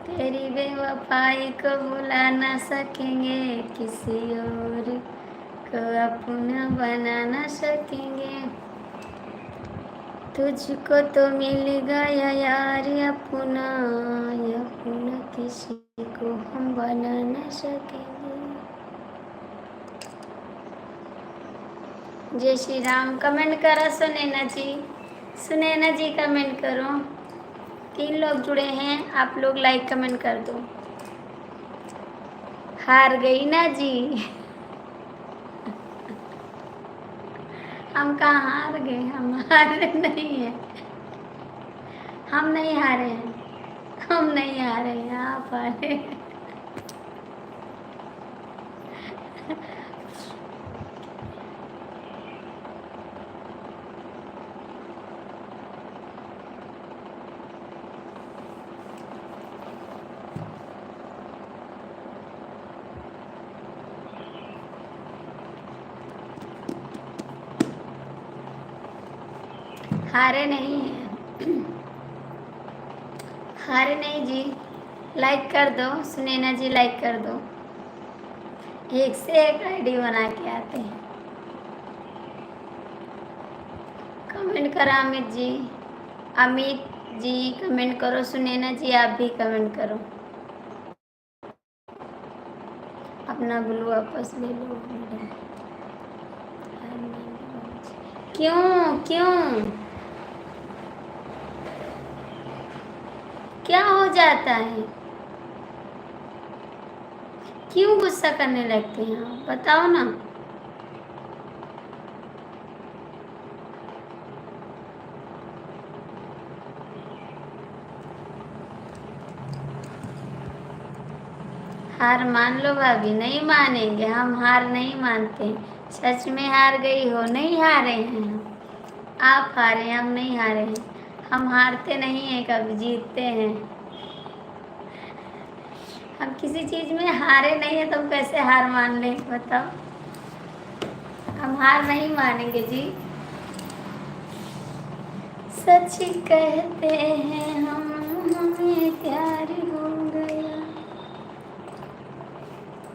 तेरी बेवफाई को भुला ना सकेंगे, किसी और को अपना बना ना सकेंगे। तुझको तो मिल गया यार अपना, अपना किसी को हम बना ना सकेंगे। जय श्री राम। कमेंट करो सुनैना जी, सुनैना जी कमेंट करो। 3 लोग जुड़े हैं, आप लोग लाइक कमेंट कर दो। हार गई ना जी। हम कहाँ हार गए, हम हारे नहीं हैं, हम नहीं हारे हैं, हम नहीं हारे हैं, आप हारे। हारे नहीं हैं, हारे नहीं जी। लाइक कर दो सुनैना जी, लाइक कर दो। एक से एक आईडी बना के आते हैं। कमेंट करो अमित जी, अमित जी कमेंट करो। सुनैना जी आप भी कमेंट करो। अपना ग्लू वापस ले लो मैडम। क्यों क्यों क्या हो जाता है, क्यों गुस्सा करने लगते हैं आप, बताओ ना। हार मान लो भाभी। नहीं मानेंगे, हम हार नहीं मानते। सच में हार गई हो, नहीं हारे हैं हम। आप हारे, हम नहीं हारे हैं। हम हारते नहीं हैं, कभी जीतते हैं। हम किसी चीज में हारे नहीं है तो हम कैसे हार मान लें, बताओ। हम हार नहीं मानेंगे जी। सच कहते हैं हम, हमें प्यार हो गया,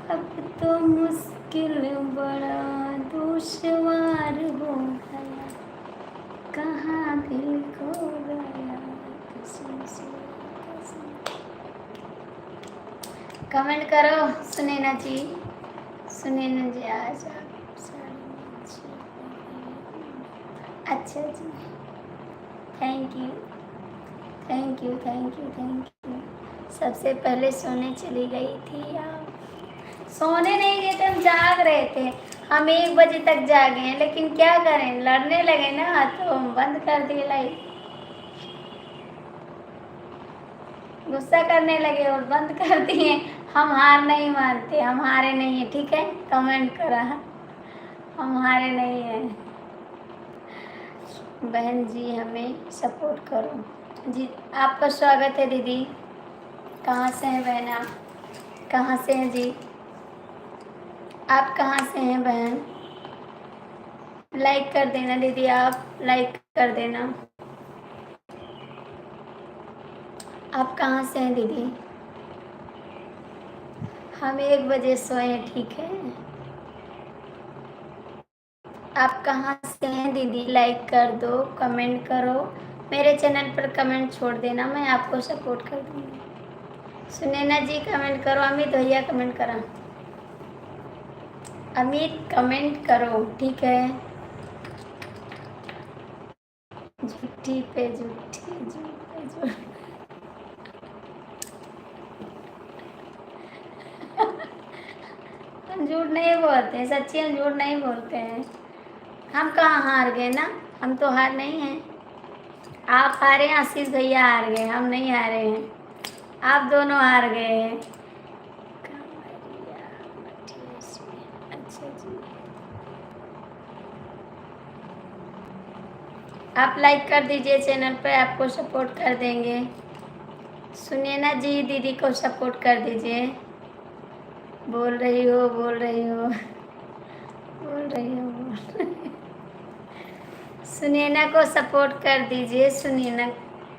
अब तो मुश्किल बड़ा दुश्वार हो गया, कहाँ दिल खो गया कसम से कसम। कमेंट करो सुनैना जी, सुनैना जी आज आप सारी अच्छा जी। Thank you thank you thank you thank you. सबसे पहले सोने चली गई थी आप। सोने नहीं गए थे, हम जाग रहे थे। हम 1 बजे तक जागे हैं, लेकिन क्या करें, लड़ने लगे ना तो हम बंद कर दिए लाइट। गुस्सा करने लगे और बंद कर दिए। हम हार नहीं मानते, हम हारे नहीं हैं, ठीक है। कमेंट करा, हम हारे नहीं हैं। बहन जी हमें सपोर्ट करो जी। आपका स्वागत है दीदी। कहाँ से हैं बहन आप, कहाँ से हैं जी, आप कहाँ से हैं बहन। लाइक कर देना दीदी, आप लाइक कर देना। आप कहाँ से हैं दीदी। हम 1 बजे सोए हैं, ठीक है। आप कहाँ से हैं दीदी, लाइक कर दो, कमेंट करो। मेरे चैनल पर कमेंट छोड़ देना, मैं आपको सपोर्ट कर दूँगी। सुनैना जी कमेंट करो, अमित भैया कमेंट करा। अमित कमेंट करो, ठीक है। झूठी पे झूठी, झूठ पे झूठ। हम झूठ नहीं बोलते हैं, सच्ची हम झूठ नहीं बोलते हैं। हम कहाँ हार गए ना, हम तो हार नहीं हैं। आप हारे, आशीष भैया हार गए, हम नहीं हारे हैं। आप दोनों हार गए हैं। अच्छा जी, आप लाइक कर दीजिए चैनल पर, आपको सपोर्ट कर देंगे। सुनैना जी दीदी को सपोर्ट कर दीजिए। बोल रही हो बोल रही हो बोल रही हो बोल। सुनैना को सपोर्ट कर दीजिए, सुनैना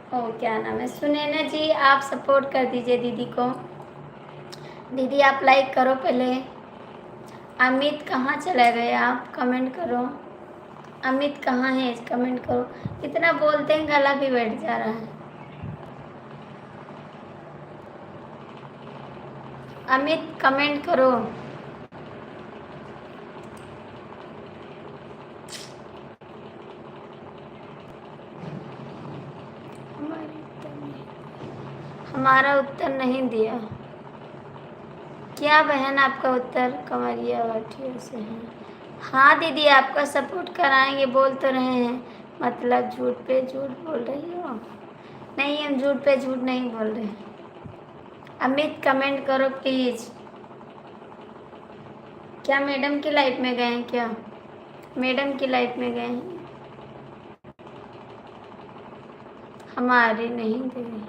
ओ क्या नाम है, सुनैना जी, आप सपोर्ट कर दीजिए दीदी को। दीदी आप लाइक करो पहले। अमित कहाँ चले गए आप, कमेंट करो। अमित कहाँ है, कमेंट करो। इतना बोलते हैं गला भी बैठ जा रहा है। अमित कमेंट करो। हमारा उत्तर नहीं दिया क्या बहन, आपका उत्तर कंवरिया वाटियों से है। हाँ दीदी आपका सपोर्ट कराएंगे, बोल तो रहे हैं, मतलब झूठ पे झूठ बोल रही हो। नहीं हम झूठ पे झूठ नहीं बोल रहे। अमित कमेंट करो प्लीज। क्या मैडम की लाइफ में गए हैं क्या, मैडम की लाइफ में गए हैं। हमारी नहीं दीदी।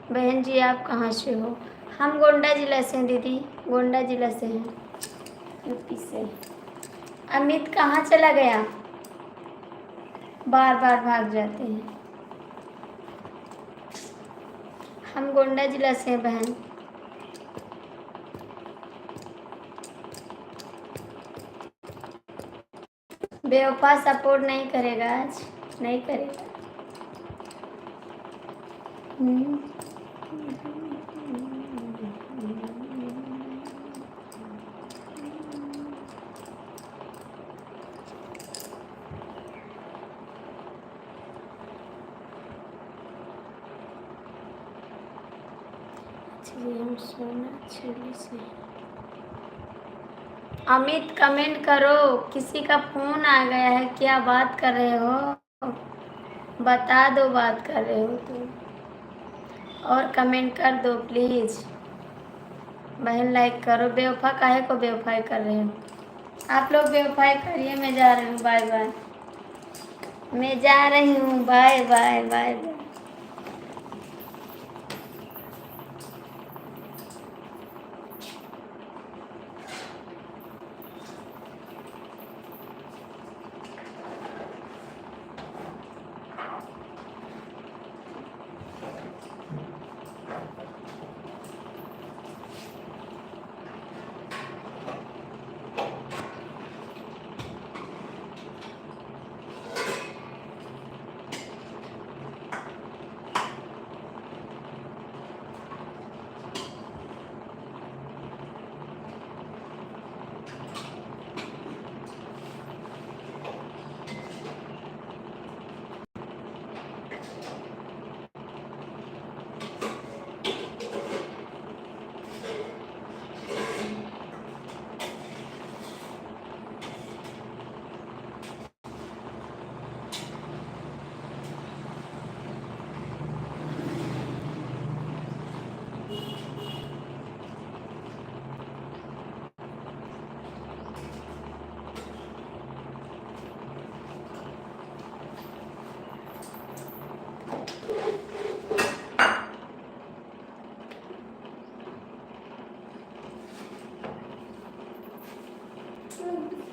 बहन जी आप कहाँ से हो, हम गोंडा जिला से हैं दीदी, गोंडा जिला से हैं, यूपी से। अमित कहाँ चला गया, बार बार भाग जाते हैं। हम गोंडा जिला से हैं बहन। बेवफा सपोर्ट नहीं करेगा, आज नहीं करेगा। हम सोना चिल्ली से। अमित कमेंट करो, किसी का फोन आ गया है क्या, बात कर रहे हो, बता दो बात कर रहे हो तो, और कमेंट कर दो प्लीज। बहन लाइक करो। बेवफा काहे को बेवफाई कर रहे हो, आप लोग बेवफाई करिए। मैं जा रही हूँ, बाय बाय। मैं जा रही हूँ, बाय बाय बाय बाय।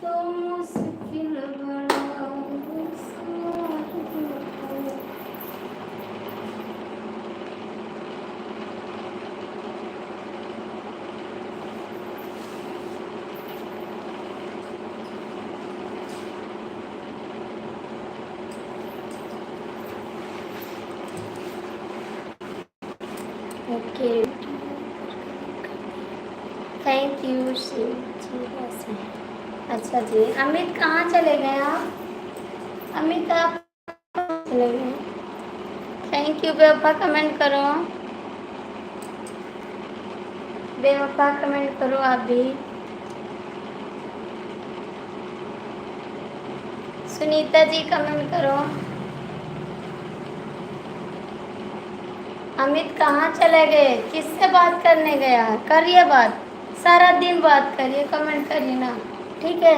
तो मुश्किल बड़ा ओके। थैंक यू शिव जी। ऐसे अच्छा जी। अमित कहाँ चले गए आप, अमित आप चले गए। Thank you. बेवफा कमेंट करो, बेवफा कमेंट करो आप भी। सुनीता जी कमेंट करो। अमित कहाँ चले गए, किससे बात करने गया, करिए बात, सारा दिन बात करिए, कमेंट करिए ना, ठीक है।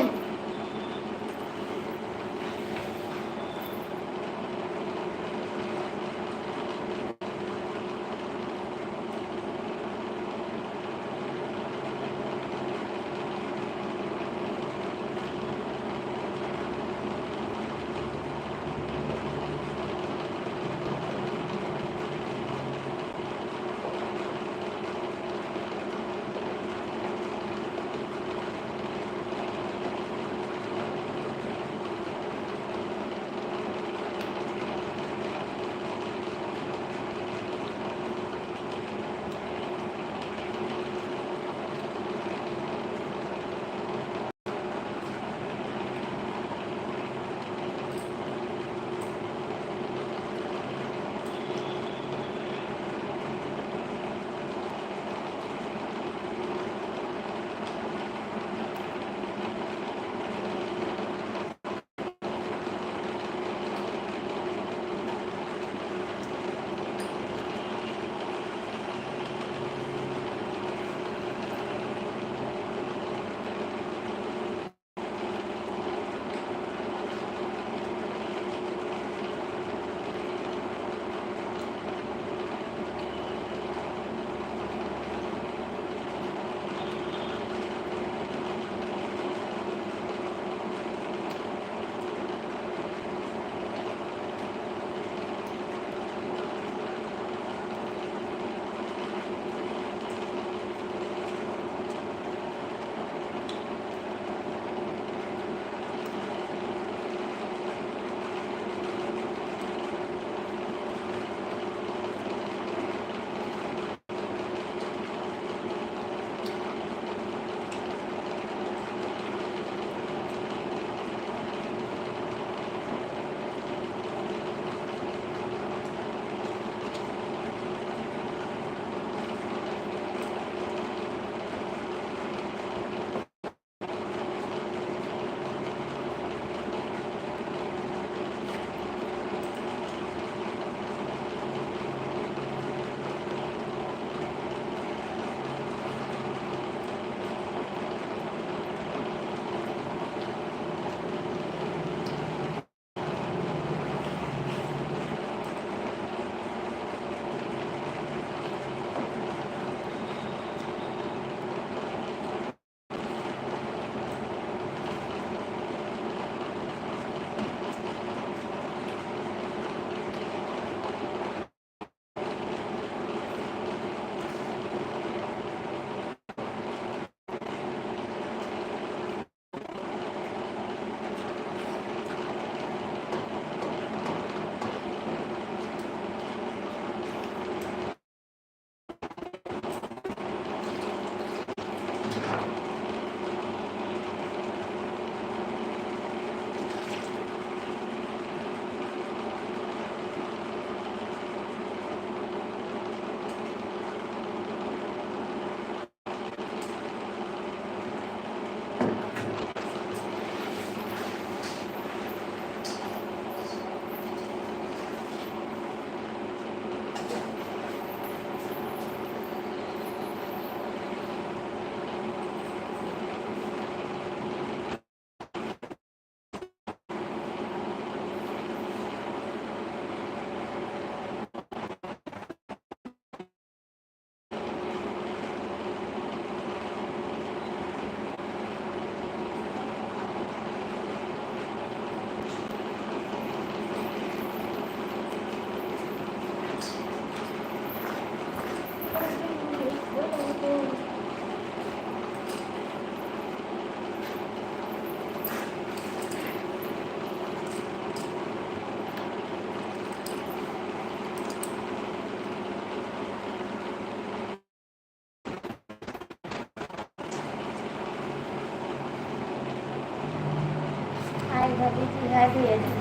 हाय भाभी जी, हाय भैया जी।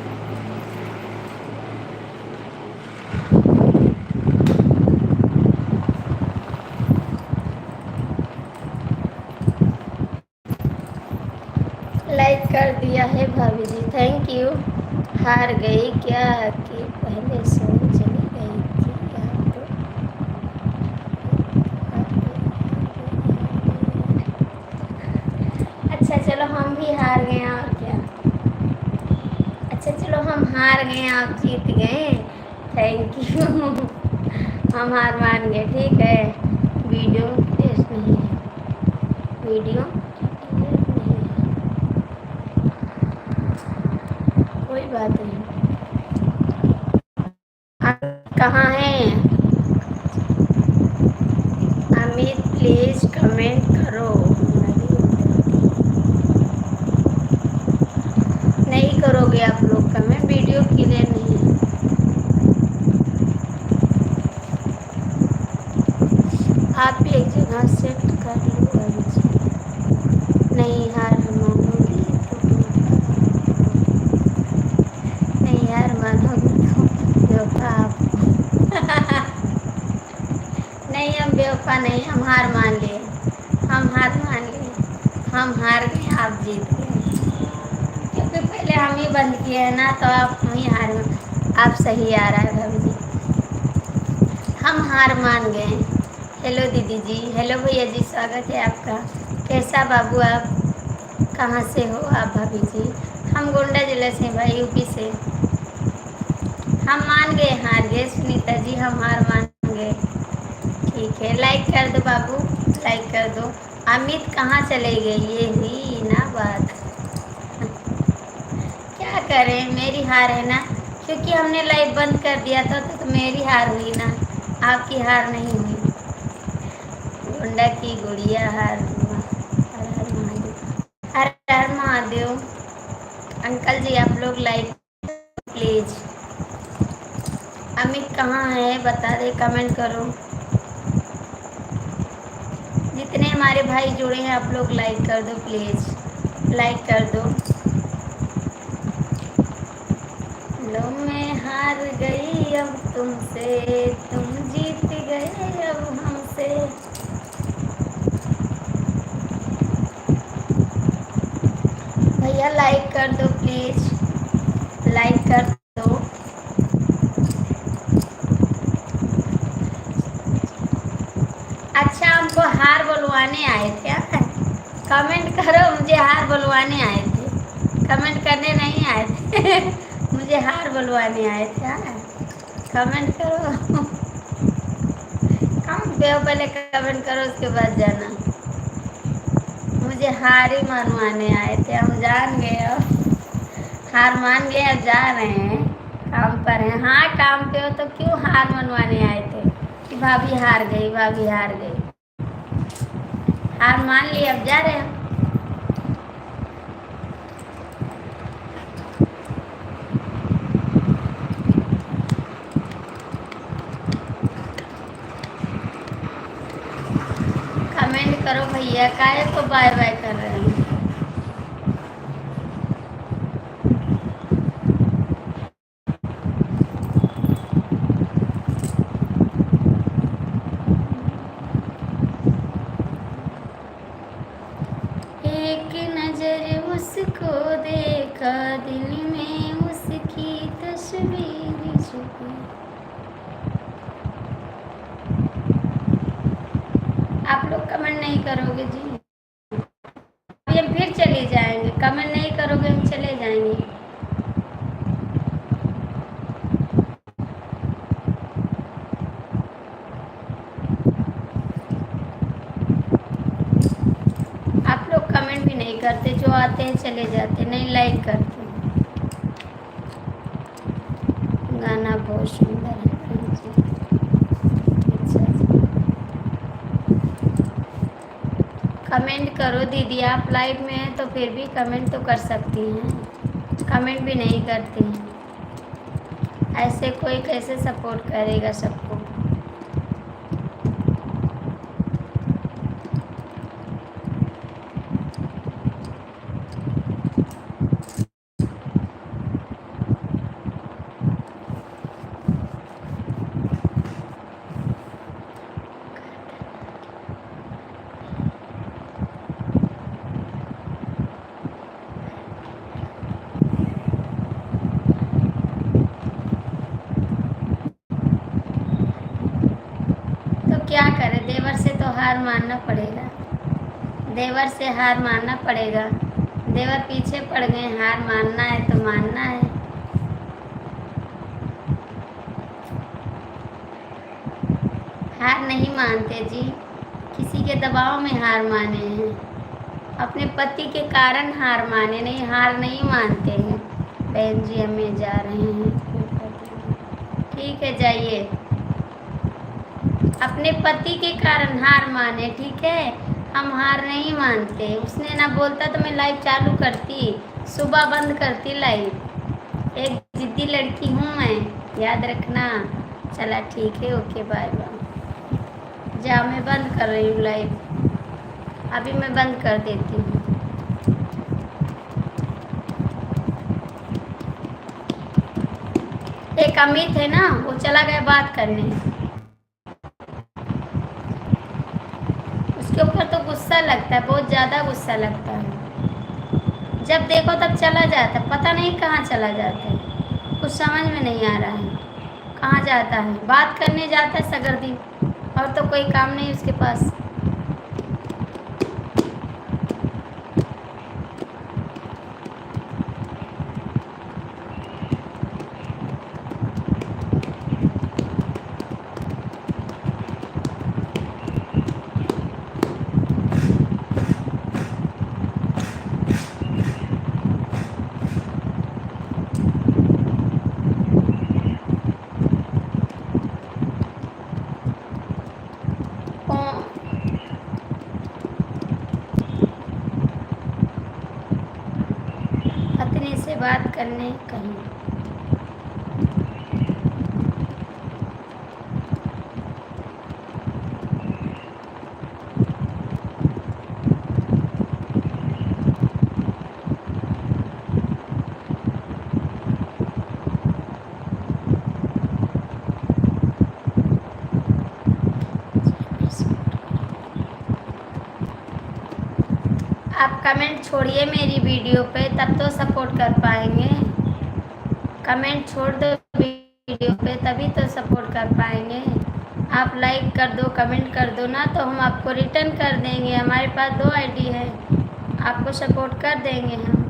लाइक कर दिया है भाभी जी, थैंक यू। हार गई क्या कि पहले सो चली गई थी आप तो? अच्छा चलो हम भी हार गए और क्या। अच्छा चलो हम हार गए, आप जीत गए, थैंक यू। हम हार मान गए, ठीक है। वीडियो टेस्ट नहीं है, वीडियो क्लियर नहीं है, कोई बात नहीं। आप कहाँ हैं अमित, प्लीज कमेंट करो। नहीं करोगे आप लोग कमेंट, वीडियो क्लियर नहीं है। आप भी एक जगह सेट कर लो अभी जी। नहीं हार मानोगी तो नहीं हार मानोगी तो बेवफा आप। नहीं हम बेवफा नहीं, हम हार मान लिए, हम हार मान लिए, हम हार गए, आप जीत गए। क्योंकि पहले हम ही बंद किए हैं ना, तो आप हम ही हार गए। आप सही आ रहा है भाभी जी, हम हार मान गए। हेलो दीदी जी, हेलो भैया जी, स्वागत है आपका। कैसा बाबू आप, कहाँ से हो आप भाभी जी? हम गोंडा जिला से भाई, यूपी से। हम मान गए, हार गए सुनीता जी, हम हार मान गए। ठीक है, लाइक कर दो बाबू, लाइक कर दो। अमित कहाँ चले गए, ये हुई ना बात। क्या करें, मेरी हार है ना, क्योंकि हमने लाइव बंद कर दिया था, तो मेरी हार हुई ना, आपकी हार नहीं हुई। गोंडा की गुड़िया हार हुआ। हर हर महादेव, हर हर महादेव। अंकल जी आप लोग लाइक प्लीज। अमित कहाँ है बता दे, कमेंट करो। जितने हमारे भाई जुड़े हैं आप लोग लाइक कर दो प्लीज, लाइक कर दो। लो मैं हार गई अब तुमसे, तुम जीत गए अब हमसे। भैया लाइक कर दो प्लीज, लाइक कर दो। अच्छा हमको हार बुलवाने आए थे, कमेंट करो, मुझे हार बुलवाने आए थे, कमेंट करने नहीं आए थे। मुझे हार बुलवाने आए थे, कमेंट करो। काम पे हो पहले कमेंट करो, उसके बाद जाना। मुझे हार ही मनवाने आए थे, हम जान गए अब, हार मान गए, अब जा रहे हैं, काम पर हैं। हाँ काम पे हो तो क्यों हार मनवाने आए थे कि भाभी हार गई, भाभी हार गई। हार मान ली, अब जा रहे हैं। कमेंट करो भैया, काहे को बाय बाय कर रहे हैं। एक नजर उसको देखा, दिल में उसकी तस्वीर छुपी। आप लोग कमेंट नहीं करोगे जी, अभी हम फिर चले जाएंगे। कमेंट नहीं करोगे हम चले जाएंगे। आप लोग कमेंट भी नहीं करते, जो आते हैं चले जाते, नहीं लाइक करते। गाना बहुत सुंदर है बहन जी। अच्छा जी। कमेंट करो दीदी, आप लाइव में हैं तो फिर भी कमेंट तो कर सकती हैं, कमेंट भी नहीं करती हैं। ऐसे कोई कैसे सपोर्ट करेगा सबको। देवर से तो हार मानना पड़ेगा, देवर से हार मानना पड़ेगा। देवर पीछे पड़ गए, हार मानना है तो मानना है। हार नहीं मानते जी, किसी के दबाव में हार माने हैं, अपने पति के कारण हार माने नहीं, हार नहीं मानते हैं। बहन जी हमें जा रहे हैं, ठीक है जाइए। अपने पति के कारण हार माने, ठीक है, हम हार नहीं मानते। उसने ना बोलता तो मैं लाइव चालू करती, सुबह बंद करती लाइव। एक जिद्दी लड़की हूँ मैं, याद रखना। चला ठीक है, ओके बाय बाय। जा मैं बंद कर रही हूँ लाइव, अभी मैं बंद कर देती हूँ। एक अमित है ना, वो चला गया बात करने, उसके ऊपर तो गुस्सा लगता है, बहुत ज़्यादा गुस्सा लगता है। जब देखो तब चला जाता है, पता नहीं कहाँ चला जाता है, कुछ समझ में नहीं आ रहा है कहाँ जाता है। बात करने जाता है सगर दिन, और तो कोई काम नहीं उसके पास। पत्नी से बात करने कहीं, आप कमेंट छोड़िए मेरी वीडियो पे, तब तो सपोर्ट कर पाएंगे। कमेंट छोड़ दो वीडियो पे, तभी तो सपोर्ट कर पाएंगे। आप लाइक कर दो, कमेंट कर दो ना, तो हम आपको रिटर्न कर देंगे। हमारे पास 2 आईडी है, आपको सपोर्ट कर देंगे हम।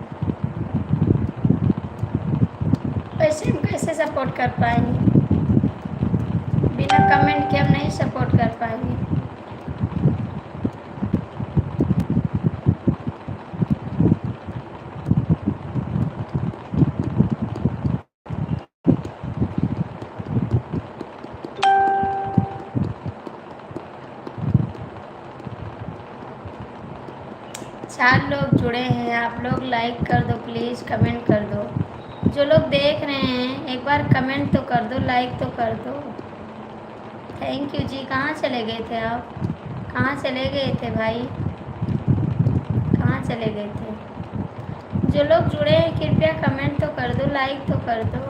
वैसे हम कैसे सपोर्ट कर पाएंगे, बिना कमेंट के हम नहीं सपोर्ट कर पाएंगे। चार लोग जुड़े हैं, आप लोग लाइक कर दो प्लीज़, कमेंट कर दो। जो लोग देख रहे हैं एक बार कमेंट तो कर दो, लाइक तो कर दो। थैंक यू जी। कहाँ चले गए थे आप, कहाँ चले गए थे भाई, कहाँ चले गए थे? जो लोग जुड़े हैं कृपया कमेंट तो कर दो, लाइक तो कर दो।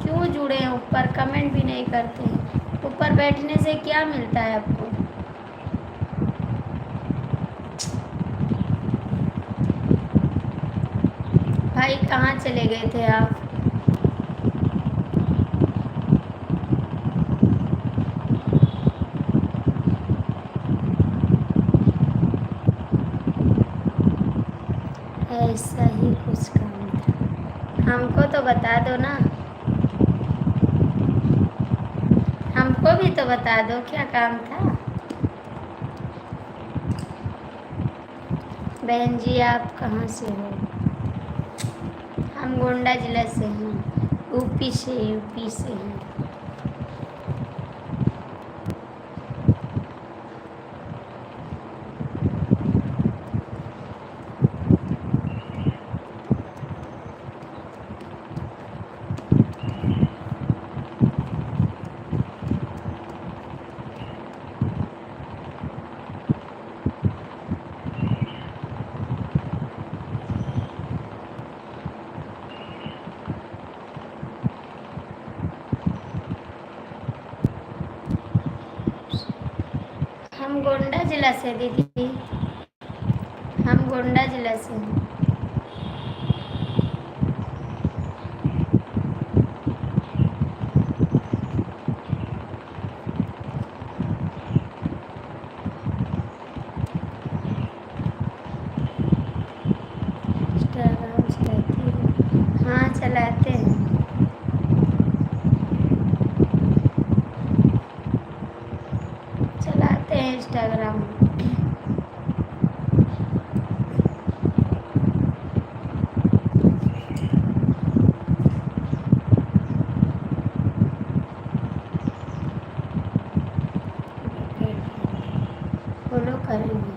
क्यों जुड़े हैं ऊपर, कमेंट भी नहीं करते हैं। ऊपर बैठने से क्या मिलता है आपको? भाई कहाँ चले गए थे आप? ऐसा ही कुछ काम था, हमको तो बता दो ना, हमको भी तो बता दो क्या काम था। बहन जी आप कहाँ से हो? हम गोंडा जिला से हैं, यूपी से हैं। हम गोंडा जिला से दीदी, हम गोंडा जिला से हैं। इंस्टाग्राम। फॉलो करेंगे।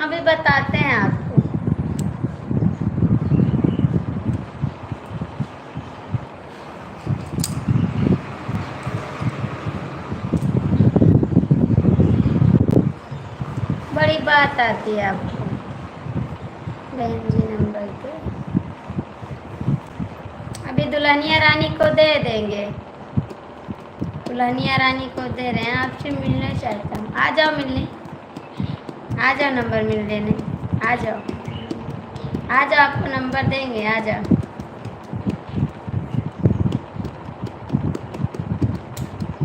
अभी बताते हैं आपको। बड़ी बात आती है आपको बहन जी नंबर पे। अभी दुल्हनिया रानी को दे देंगे, दुल्हनिया रानी को दे रहे हैं। आपसे मिलना चाहता हूँ, आ जाओ मिलने, आ जाओ नंबर मिल लेने, आ जाओ आ जाओ, आपको नंबर देंगे, आ जाओ।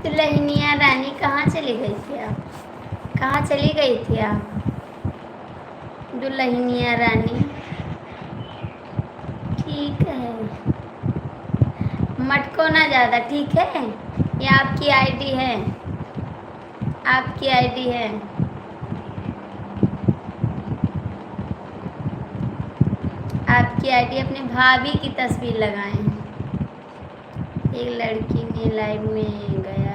दुल्हनिया रानी कहाँ चली गई थी आप? कहाँ चली गई थी आप दुल्हनिया रानी? ठीक है, मटको ना ज़्यादा, ठीक है? ये आपकी आईडी है, आपकी आईडी है। आपकी आईडी अपने भाभी की तस्वीर लगाए हैं। एक लड़की ने लाइव में गया।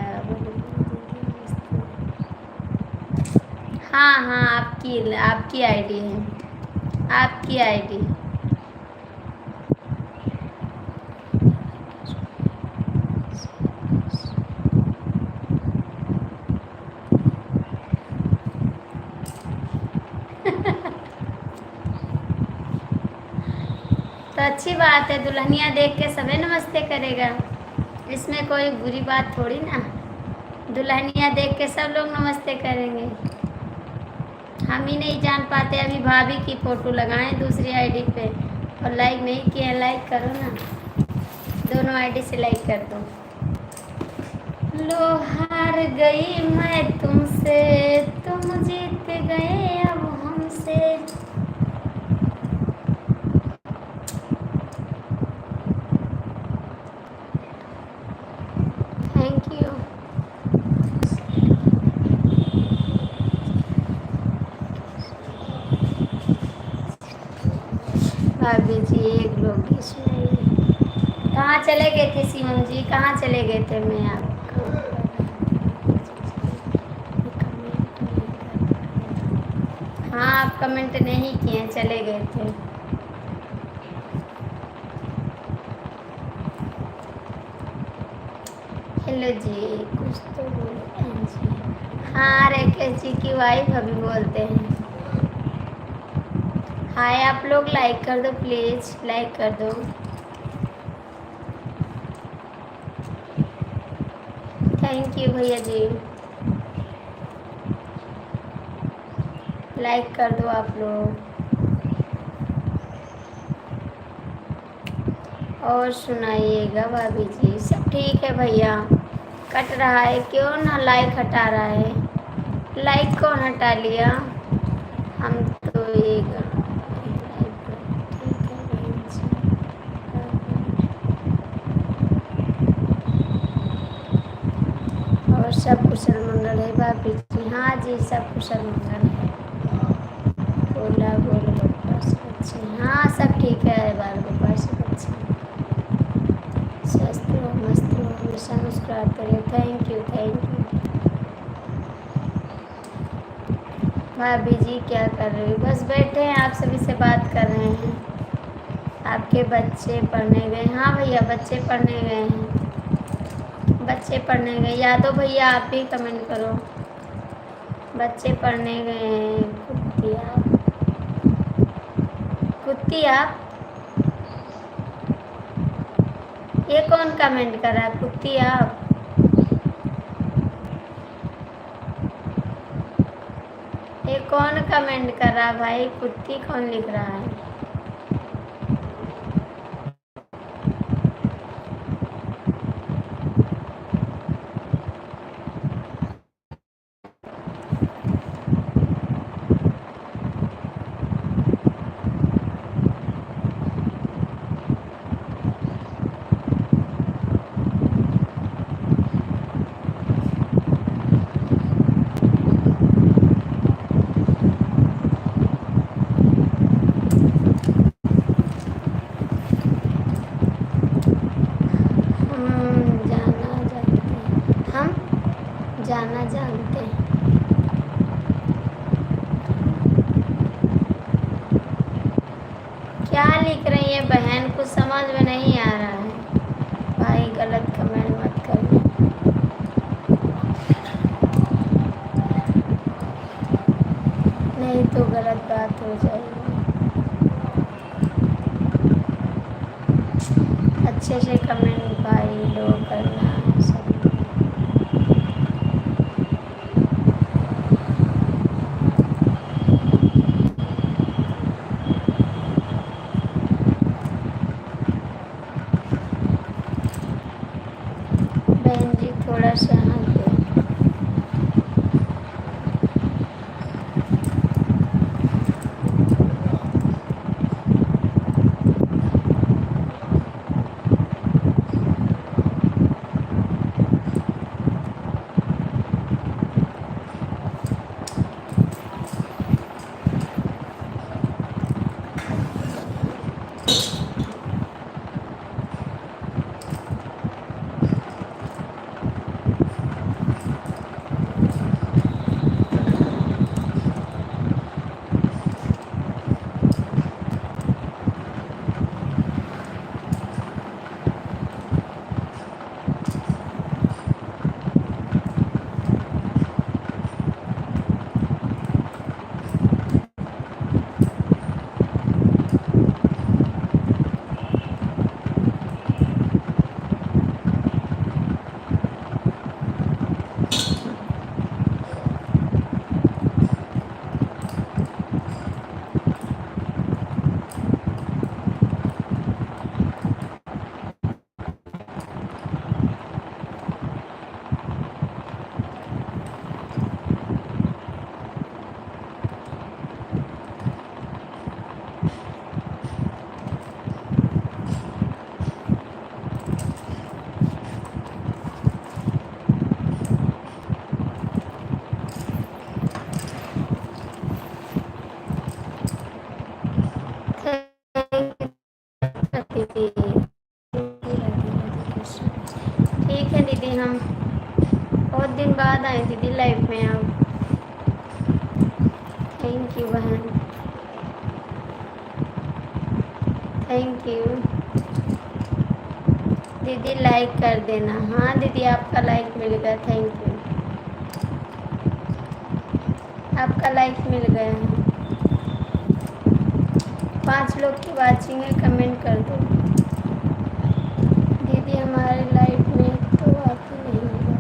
हाँ हाँ, आपकी आपकी आईडी है, आपकी आईडी। तो अच्छी बात है, दुल्हनिया देख के सभी नमस्ते करेगा, इसमें कोई बुरी बात थोड़ी ना। दुल्हनिया देख के सब लोग नमस्ते करेंगे। हम ही नहीं जान पाते। अभी भाभी की फ़ोटो लगाएं दूसरी आईडी पे, और लाइक नहीं किया, लाइक करो ना, दोनों आईडी से लाइक कर दो। लो हार गई मैं तुमसे, तुम जीत गए अब हमसे। Thank you. भाभी जी एक लोग सुनाइए। कहाँ चले गए थे सीमन जी, कहाँ चले गए थे? मैं आपको हाँ, आप कमेंट नहीं किए, चले गए थे। हेलो जी, कुछ तो बोलो जी। हाँ, राकेश जी की वाइफ अभी बोलते हैं। हाय, आप लोग लाइक कर दो प्लीज़, लाइक कर दो। थैंक यू भैया जी, लाइक कर दो आप लोग। और सुनाइएगा भाभी जी, सब ठीक है भैया? कट रहा है क्यों ना? लाइक हटा रहा है। लाइक कौन हटा लिया? हम तो एक और सब कुशल मंगल है भाभी जी? हाँ जी, सब कुशल मंगल है। बोला बोल गोपाल से बच्चे, हाँ सब ठीक है। बाल गोपाल से बच्चे स्वस्थ हो, मस्त हो, हमेशा मुस्कुराते करिए। Thank you, thank you. भाभी जी क्या कर रही हो? बस बैठे हैं, आप सभी से बात कर रहे हैं। आपके बच्चे पढ़ने गए? हाँ भैया, बच्चे पढ़ने गए हैं, बच्चे पढ़ने गए। यादव भैया आप भी कमेंट करो। बच्चे पढ़ने गए हैं। कुत्ती आप, कुत्ती आप, ये कौन कमेंट कर रहा है? कुत्ती आप, ये कौन कमेंट कर रहा है भाई? कुत्ती कौन लिख रहा है? जाना जानते हैं। क्या लिख रही है बहन, कुछ समझ में नहीं आ रहा है। भाई गलत कमेंट मत करना, नहीं तो गलत बात हो जाएगी। अच्छे से कमेंट भाई लो करना सब। बहन जी थोड़ा सा हाथ दो। दीदी ठीक है दीदी, हम बहुत दिन बाद आए दीदी लाइफ में अब। थैंक यू बहन, थैंक यू दीदी। लाइक कर देना। हाँ दीदी आपका लाइक मिल गया, थैंक यू, आपका लाइक मिल गया है। 5 लोग की वाचिंग है, कमेंट कर दो। दीदी हमारे लाइफ में तो आती नहीं है।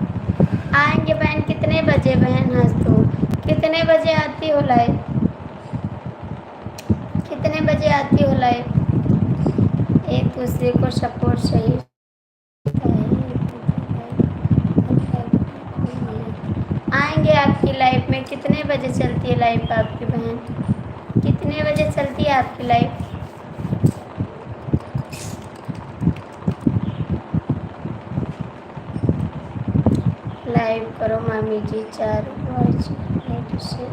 आएंगे बहन, कितने बजे बहन हंस दो, कितने बजे आती हो लाइव, कितने बजे आती हो लाइव। एक दूसरे को सपोर्ट सही आएंगे आपकी लाइफ में। कितने बजे चलती है लाइफ आपकी बहन, कितने बजे चलती है आपकी लाइफ। लाइव करो मामी जी, 4 मिनट से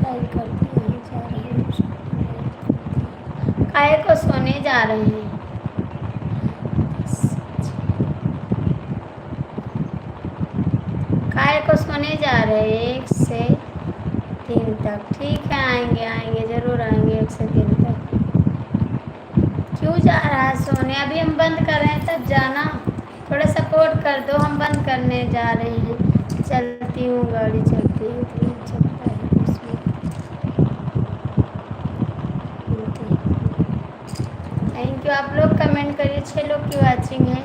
लाइव करती हैं, जा रहे हैं काहे को सोने जा रहे हैं। काहे को सोने जा रहे हैं 1 से 3 तक। ठीक है आएंगे, आएंगे ज़रूर आएंगे 1 से 3 तक। क्यों जा रहा है सोने, अभी हम बंद कर रहे हैं तब जाना, थोड़ा सपोर्ट कर दो। हम बंद करने जा रहे हैं। चलती हूँ गाड़ी, चलती है तो चलता है उसमें। थैंक यू, आप लोग कमेंट करिए। 6 लोग की वाचिंग है,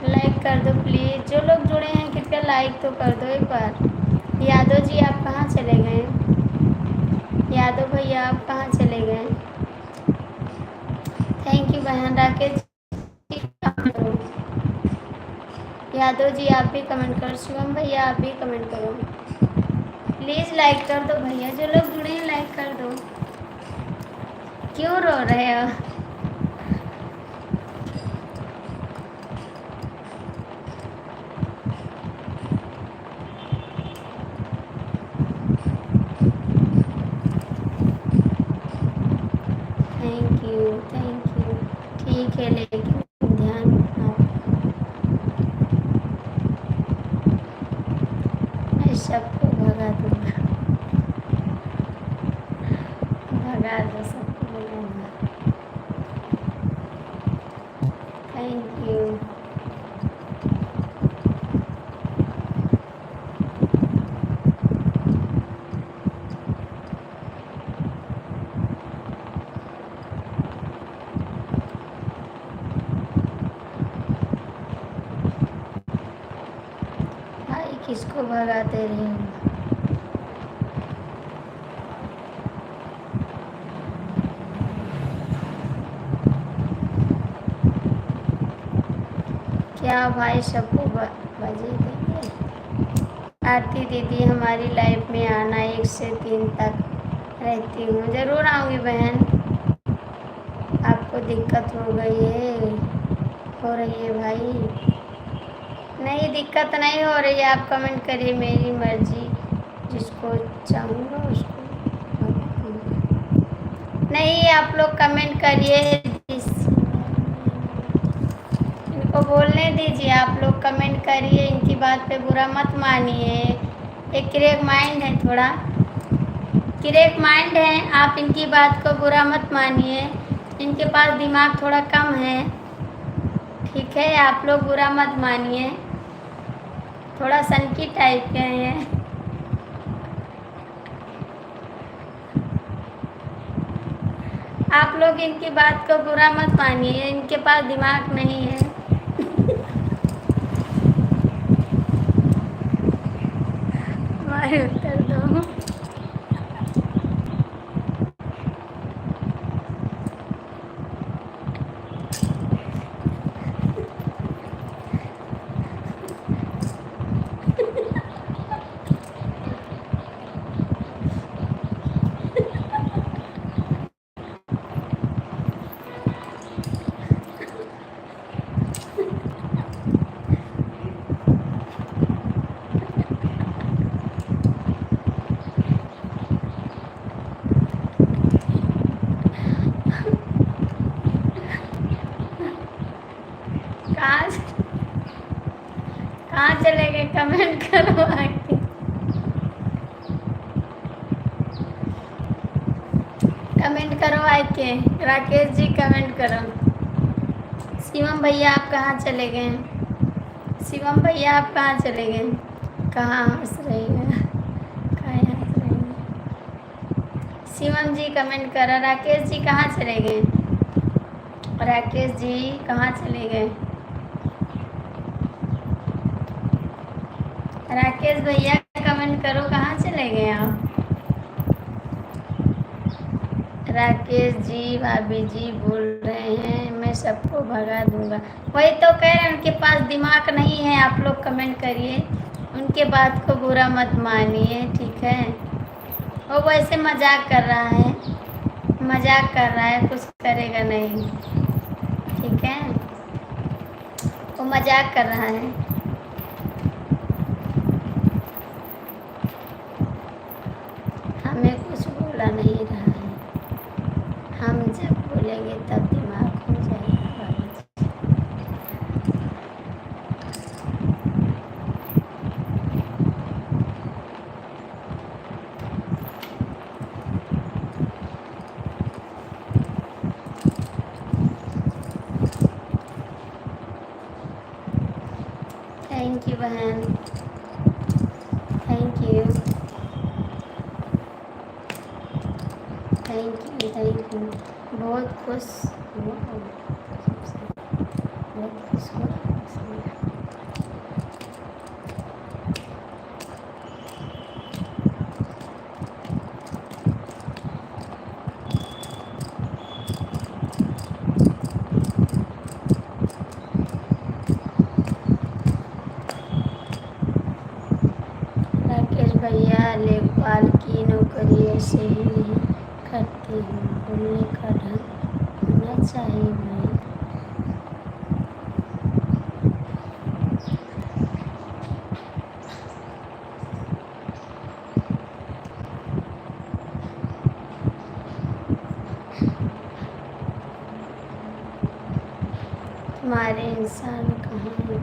लाइक कर दो प्लीज़। जो लोग जुड़े हैं कृपया लाइक तो कर दो एक बार। यादव जी आप कहाँ चले गए, यादव भैया आप कहाँ चले गए। थैंक यू बहन। राकेश जी कमेंट करो, यादव जी आप भी कमेंट करो, शिवम भैया आप भी कमेंट करो प्लीज़। लाइक कर दो भैया, जो लोग जुड़े हैं लाइक कर दो। क्यों रो रहे हो। थैंक यू ठीक है, लेकिन ध्यान आप सबको भगा दूंगा, भगा दो सबको भगाऊंगा। Thank you. भाई किसको भगाते रहे हो? क्या भाई सबको बजे देंगे? आरती दीदी हमारी लाइफ में आना 1 से 3 तक रहती हूँ। ज़रूर आऊँगी बहन। आपको दिक्कत हो गई है, हो रही है भाई? नहीं दिक्कत नहीं हो रही है, आप कमेंट करिए, मेरी मर्जी, जिसको चाहूँगा उसको। नहीं आप लोग कमेंट करिए, इनको बोलने दीजिए। आप लोग कमेंट करिए, इनकी बात पे बुरा मत मानिए। एक क्रेक माइंड है, थोड़ा क्रेक माइंड है, आप इनकी बात को बुरा मत मानिए। इनके पास दिमाग थोड़ा कम है, ठीक है? आप लोग बुरा मत मानिए, थोड़ा सनकी टाइप के हैं। आप लोग इनकी बात को बुरा मत मानिए, इनके पास दिमाग नहीं है। हमारे उत्तर दो। कहाँ कहाँ चले गए? कमेंट करो आके, कमेंट करो आके। राकेश जी कमेंट करो। शिवम भैया आप कहाँ चले गए? शिवम भैया आप कहाँ चले गए? कहाँ हंस रही है? कहाँ हंस रही है? शिवम जी कमेंट करो। राकेश जी कहाँ चले गए? राकेश जी कहाँ चले गए? राकेश भैया कमेंट करो, कहाँ चले गए आप? राकेश जी भाभी जी बोल रहे हैं मैं सबको भगा दूंगा। वही तो कह रहे हैं, उनके पास दिमाग नहीं है। आप लोग कमेंट करिए, उनके बात को बुरा मत मानिए, ठीक है? वो वैसे मजाक कर रहा है, मजाक कर रहा है, कुछ करेगा नहीं, ठीक है? वो मजाक कर रहा है। हमें कुछ बोला नहीं रहा है, हम जब बोलेंगे तब दिमाग हो जाएगा बाबा जी। थैंक यू बहन, thank you, thank you, thank you. बहुत खुश हुआ, बहुत खुश हुआ। राकेश भैया लेखपाल की नौकरी ऐसे ही नहीं करती हूँ, बोलने का ढंग होना चाहिए भाई। तुम्हारे इंसान कहाँ है?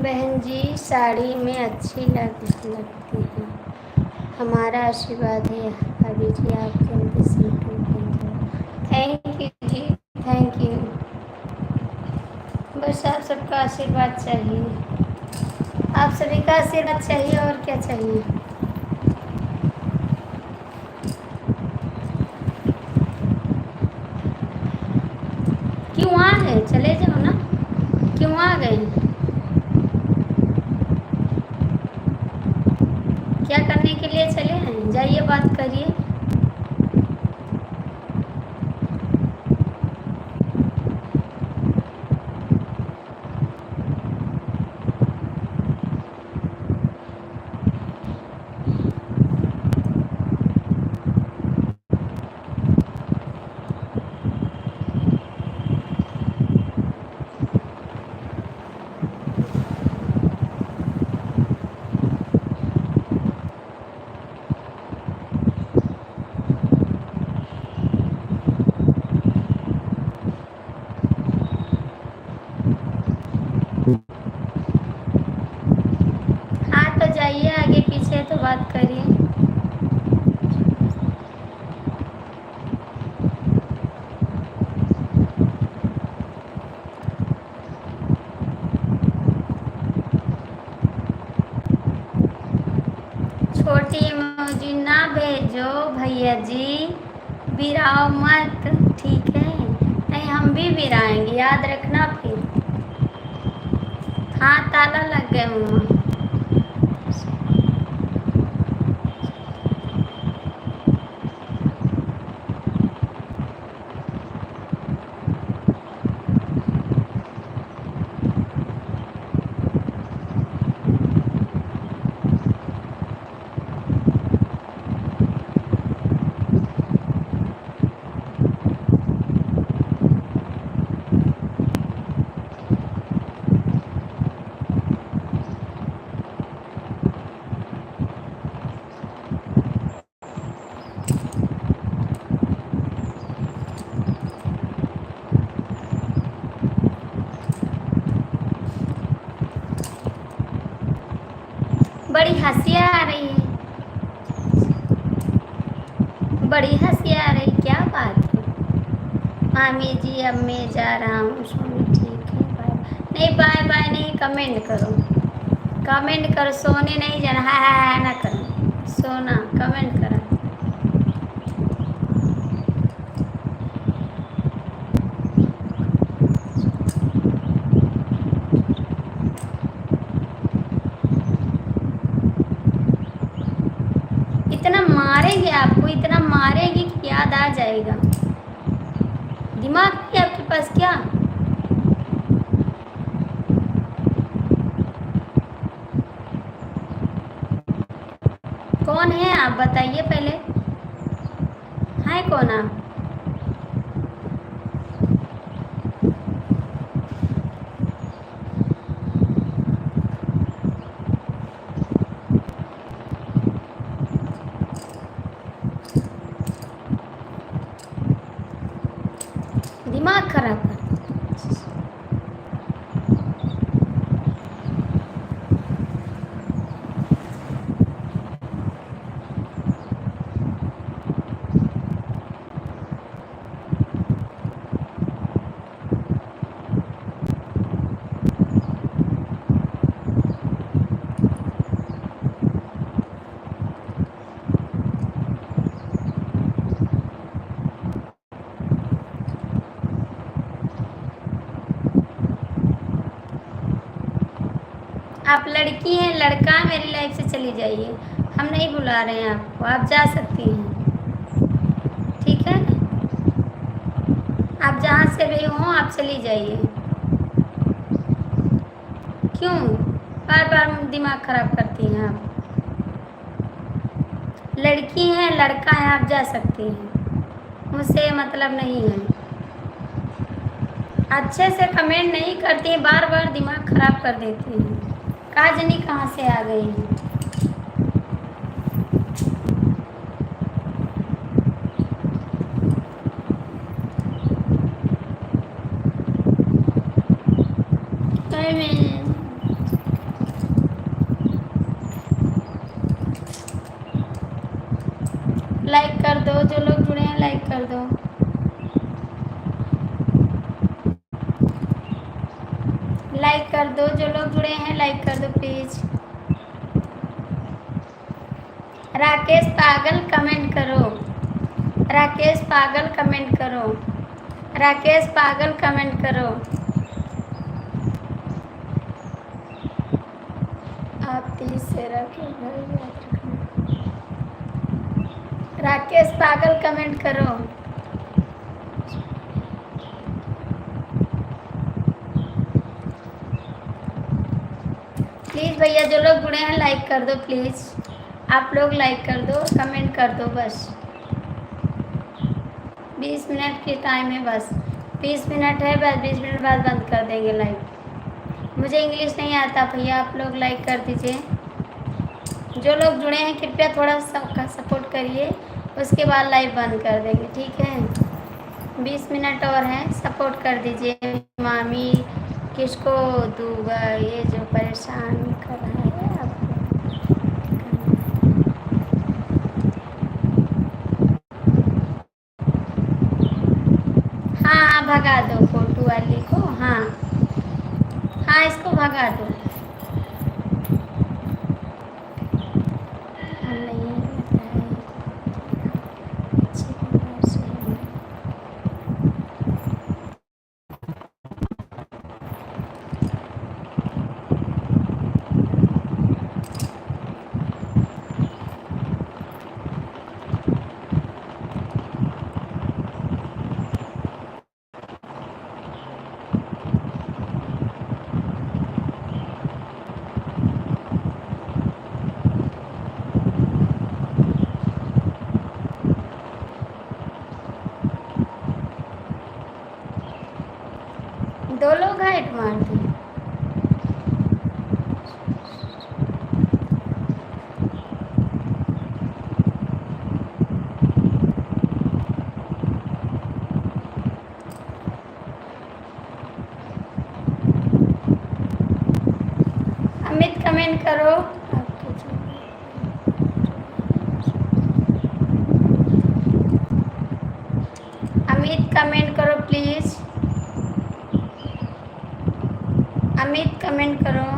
बहन जी साड़ी में अच्छी लगती है। हमारा आशीर्वाद है भाभी जी आपके उनके सिंपल बन जाए। थैंक यू जी, थैंक यू। बस आप सबका आशीर्वाद चाहिए, आप सभी का आशीर्वाद चाहिए, और क्या चाहिए। क्यों आ गए, चले जाओ ना, क्यों आ गए, क्या करने के लिए चले हैं, जाइए बात करिए। हाँ तो जाइए आगे पीछे तो बात करिए। छोटी इमोजी ना भेजो भैया जी, बिराओ मत, ठीक है। नहीं हम भी बिराएंगे, याद रखना फिर। हाँ ताला लग गया मम्मा। बड़ी हंसी आ रही है, बड़ी हंसी आ रही, क्या बात है। मामी जी अब मैं जा रहा हूँ सोने, ठीक है बाय। नहीं बाय बाय नहीं, कमेंट करो, कमेंट करो, सोने नहीं जाना, है ना करो, सोना कमेंट करो। इतना मारेंगे आपको, इतना मारेंगे कि याद आ जाएगा। दिमाग है आपके पास क्या। कौन है आप बताइए पहले, हैं कौन आप। दिमाग खराब कर। आप लड़की हैं, लड़का है, मेरी लाइफ से चली जाइए, हम नहीं बुला रहे हैं आपको, आप जा सकती हैं, ठीक है। आप जहाँ से भी हों आप चली जाइए। क्यों बार बार दिमाग खराब करती हैं आप। लड़की हैं लड़का है, आप जा सकती हैं, मुझसे मतलब नहीं है। अच्छे से कमेंट नहीं करती हैं, बार बार दिमाग खराब कर देती हैं। काजनी कहाँ से आ गई है। लाइक कर दो, जो लोग जुड़े हैं लाइक कर दो। लाइक कर दो, जो लोग जुड़े हैं लाइक कर दो प्लीज। राकेश पागल कमेंट करो, राकेश पागल कमेंट करो, राकेश पागल कमेंट करो। आप 30 से राकेश भाई याद रखना। राकेश पागल कमेंट करो। प्लीज़ भैया जो लोग जुड़े हैं लाइक कर दो प्लीज़। आप लोग लाइक कर दो, कमेंट कर दो बस। 20 मिनट की टाइम है बस, 20 मिनट है बस, 20 मिनट बाद बंद कर देंगे लाइव। मुझे इंग्लिश नहीं आता भैया, आप लोग लाइक कर दीजिए। जो लोग जुड़े हैं कृपया थोड़ा सबका सपोर्ट करिए, उसके बाद लाइव बंद कर देंगे, ठीक है। 20 मिनट और हैं, सपोर्ट कर दीजिए। मामी किसको दूंगा, ये जो परेशान कर रहा है आपको। हाँ हाँ भगा दो फोटो वाली को, हाँ हाँ इसको भगा दो। हम नहीं बताए अच्छी बात से। दो लोग हाइट मार दी। अमित कमेंट करो। अमित कमेंट करो प्लीज, अमित कमेंट करो।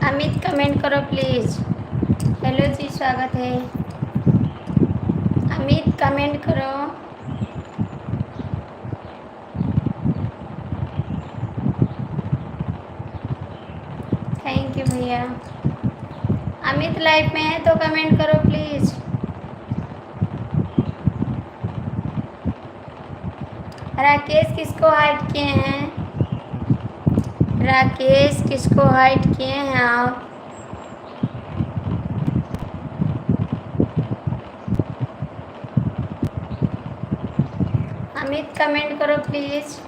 अमित कमेंट करो प्लीज। हेलो जी, स्वागत है। अमित कमेंट करो। थैंक यू भैया। अमित लाइव में है तो कमेंट करो प्लीज। राकेश किसको हाइड किए हैं, राकेश किसको हाइड किए हैं आप। अमित कमेंट करो प्लीज।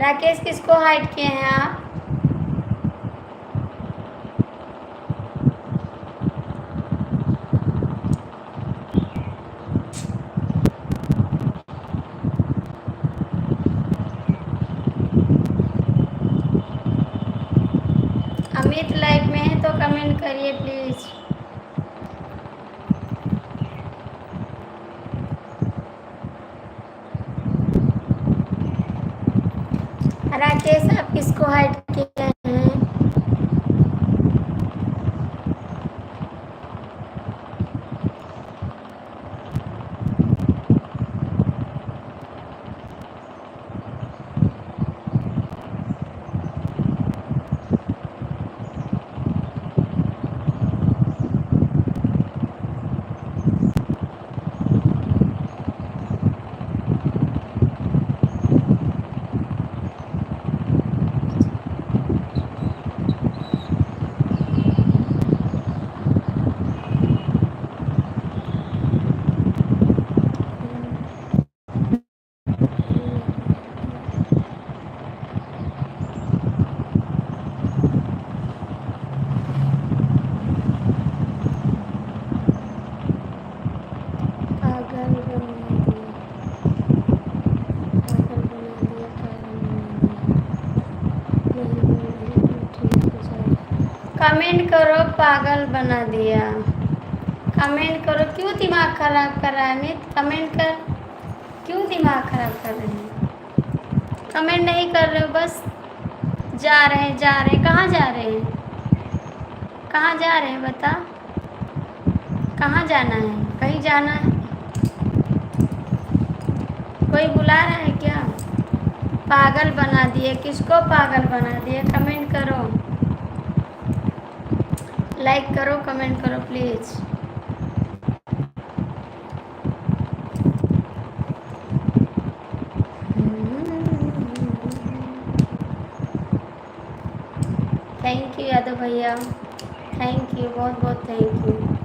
राकेश किसको हाइड किए हैं आप। अमित लाइव में है तो कमेंट करिए प्लीज। राकेश आप किसको हाइड किए हैं। कमेंट करो, पागल बना दिया। कमेंट करो, क्यों दिमाग खराब कर रहा है अमित? कमेंट कर, क्यों दिमाग खराब कर रहे हैं? कमेंट नहीं कर रहे हो, बस जा रहे हैं जा रहे हैं। कहाँ जा रहे हैं? कहाँ जा रहे हैं बता? कहाँ जाना है? कहीं जाना है? कोई बुला रहा है क्या? पागल बना दिए, किसको पागल बना दिए? कमेंट करो, लाइक करो, कमेंट करो प्लीज़। थैंक यू यादव भैया, थैंक यू, बहुत बहुत थैंक यू।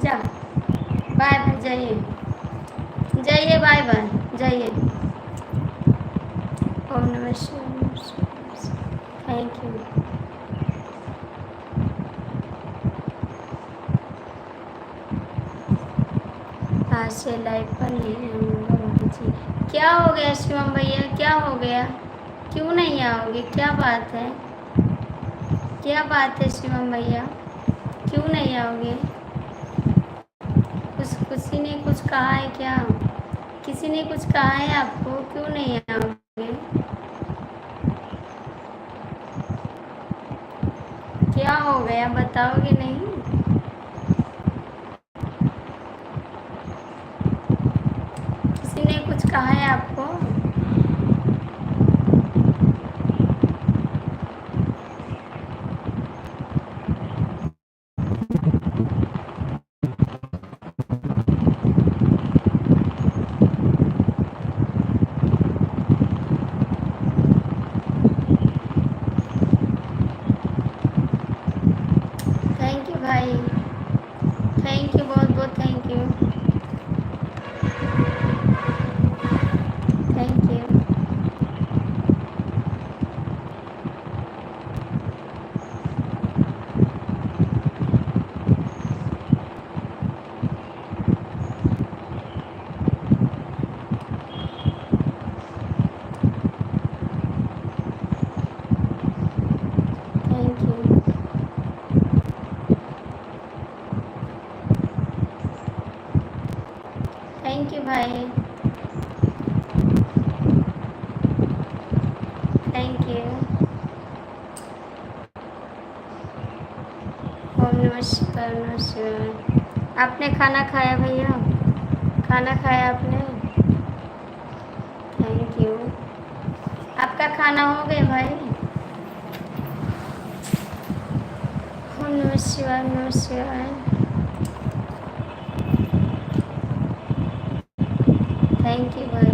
जा, बाय बाय, जाइए जाइए, बाय बाय, जाइए। ओम नमः शिवाय, थैंक यू। आज से लाइव पर नहीं आऊँगा भाभी जी। क्या हो गया शिवम भैया, क्या हो गया? क्यों नहीं आओगे? क्या बात है? क्या बात है शिवम भैया, क्यों नहीं आओगे? किसी ने कुछ कहा है क्या? किसी ने कुछ कहा है आपको? क्यों नहीं आओगे? क्या हो गया, बताओगे नहीं? किसी ने कुछ कहा है आपको? थैंक यू भाई, थैंक यू, बहुत बहुत thank you, thank you. Thank you, thank you भाई, थैंक यू। ओम नमः शिवाय, ओम नमः शिवाय। आपने खाना खाया भैया? खाना खाया आपने? Thank you. आपका खाना हो गया भाई? ओम नमः शिवाय, ओम नमः शिवाय। थैंक यू भाई।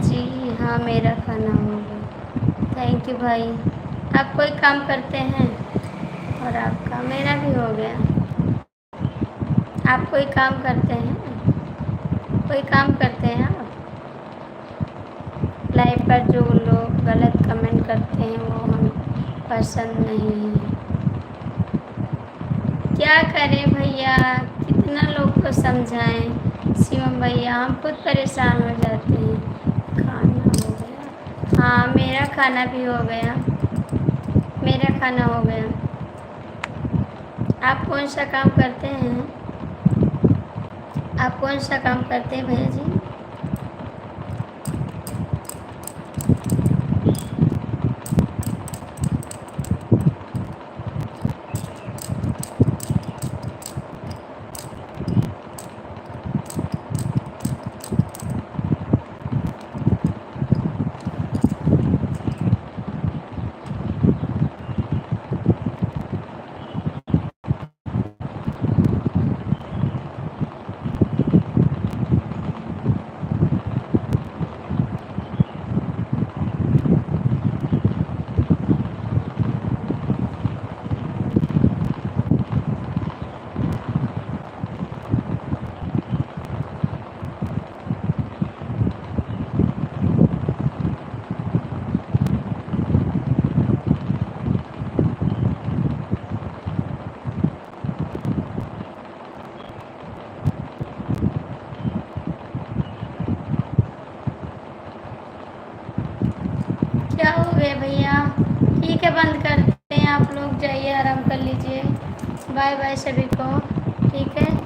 जी हाँ, मेरा खाना हो गया। थैंक यू भाई। आप कोई काम करते हैं? और आपका, मेरा भी हो गया। आप कोई काम करते हैं? कोई काम करते हैं आप? लाइव पर जो लोग गलत कमेंट करते हैं वो हम पसंद नहीं है। क्या करें भैया, कितना लोग को समझाएं शिवम भैया, हम खुद परेशान हो जाते हैं। खाना हो गया? हाँ, मेरा खाना भी हो गया, मेरा खाना हो गया। आप कौन सा काम करते हैं? आप कौन सा काम करते हैं भैया जी? ठीक है, बंद करते हैं। आप लोग जाइए, आराम कर लीजिए। बाय बाय सभी को। ठीक है।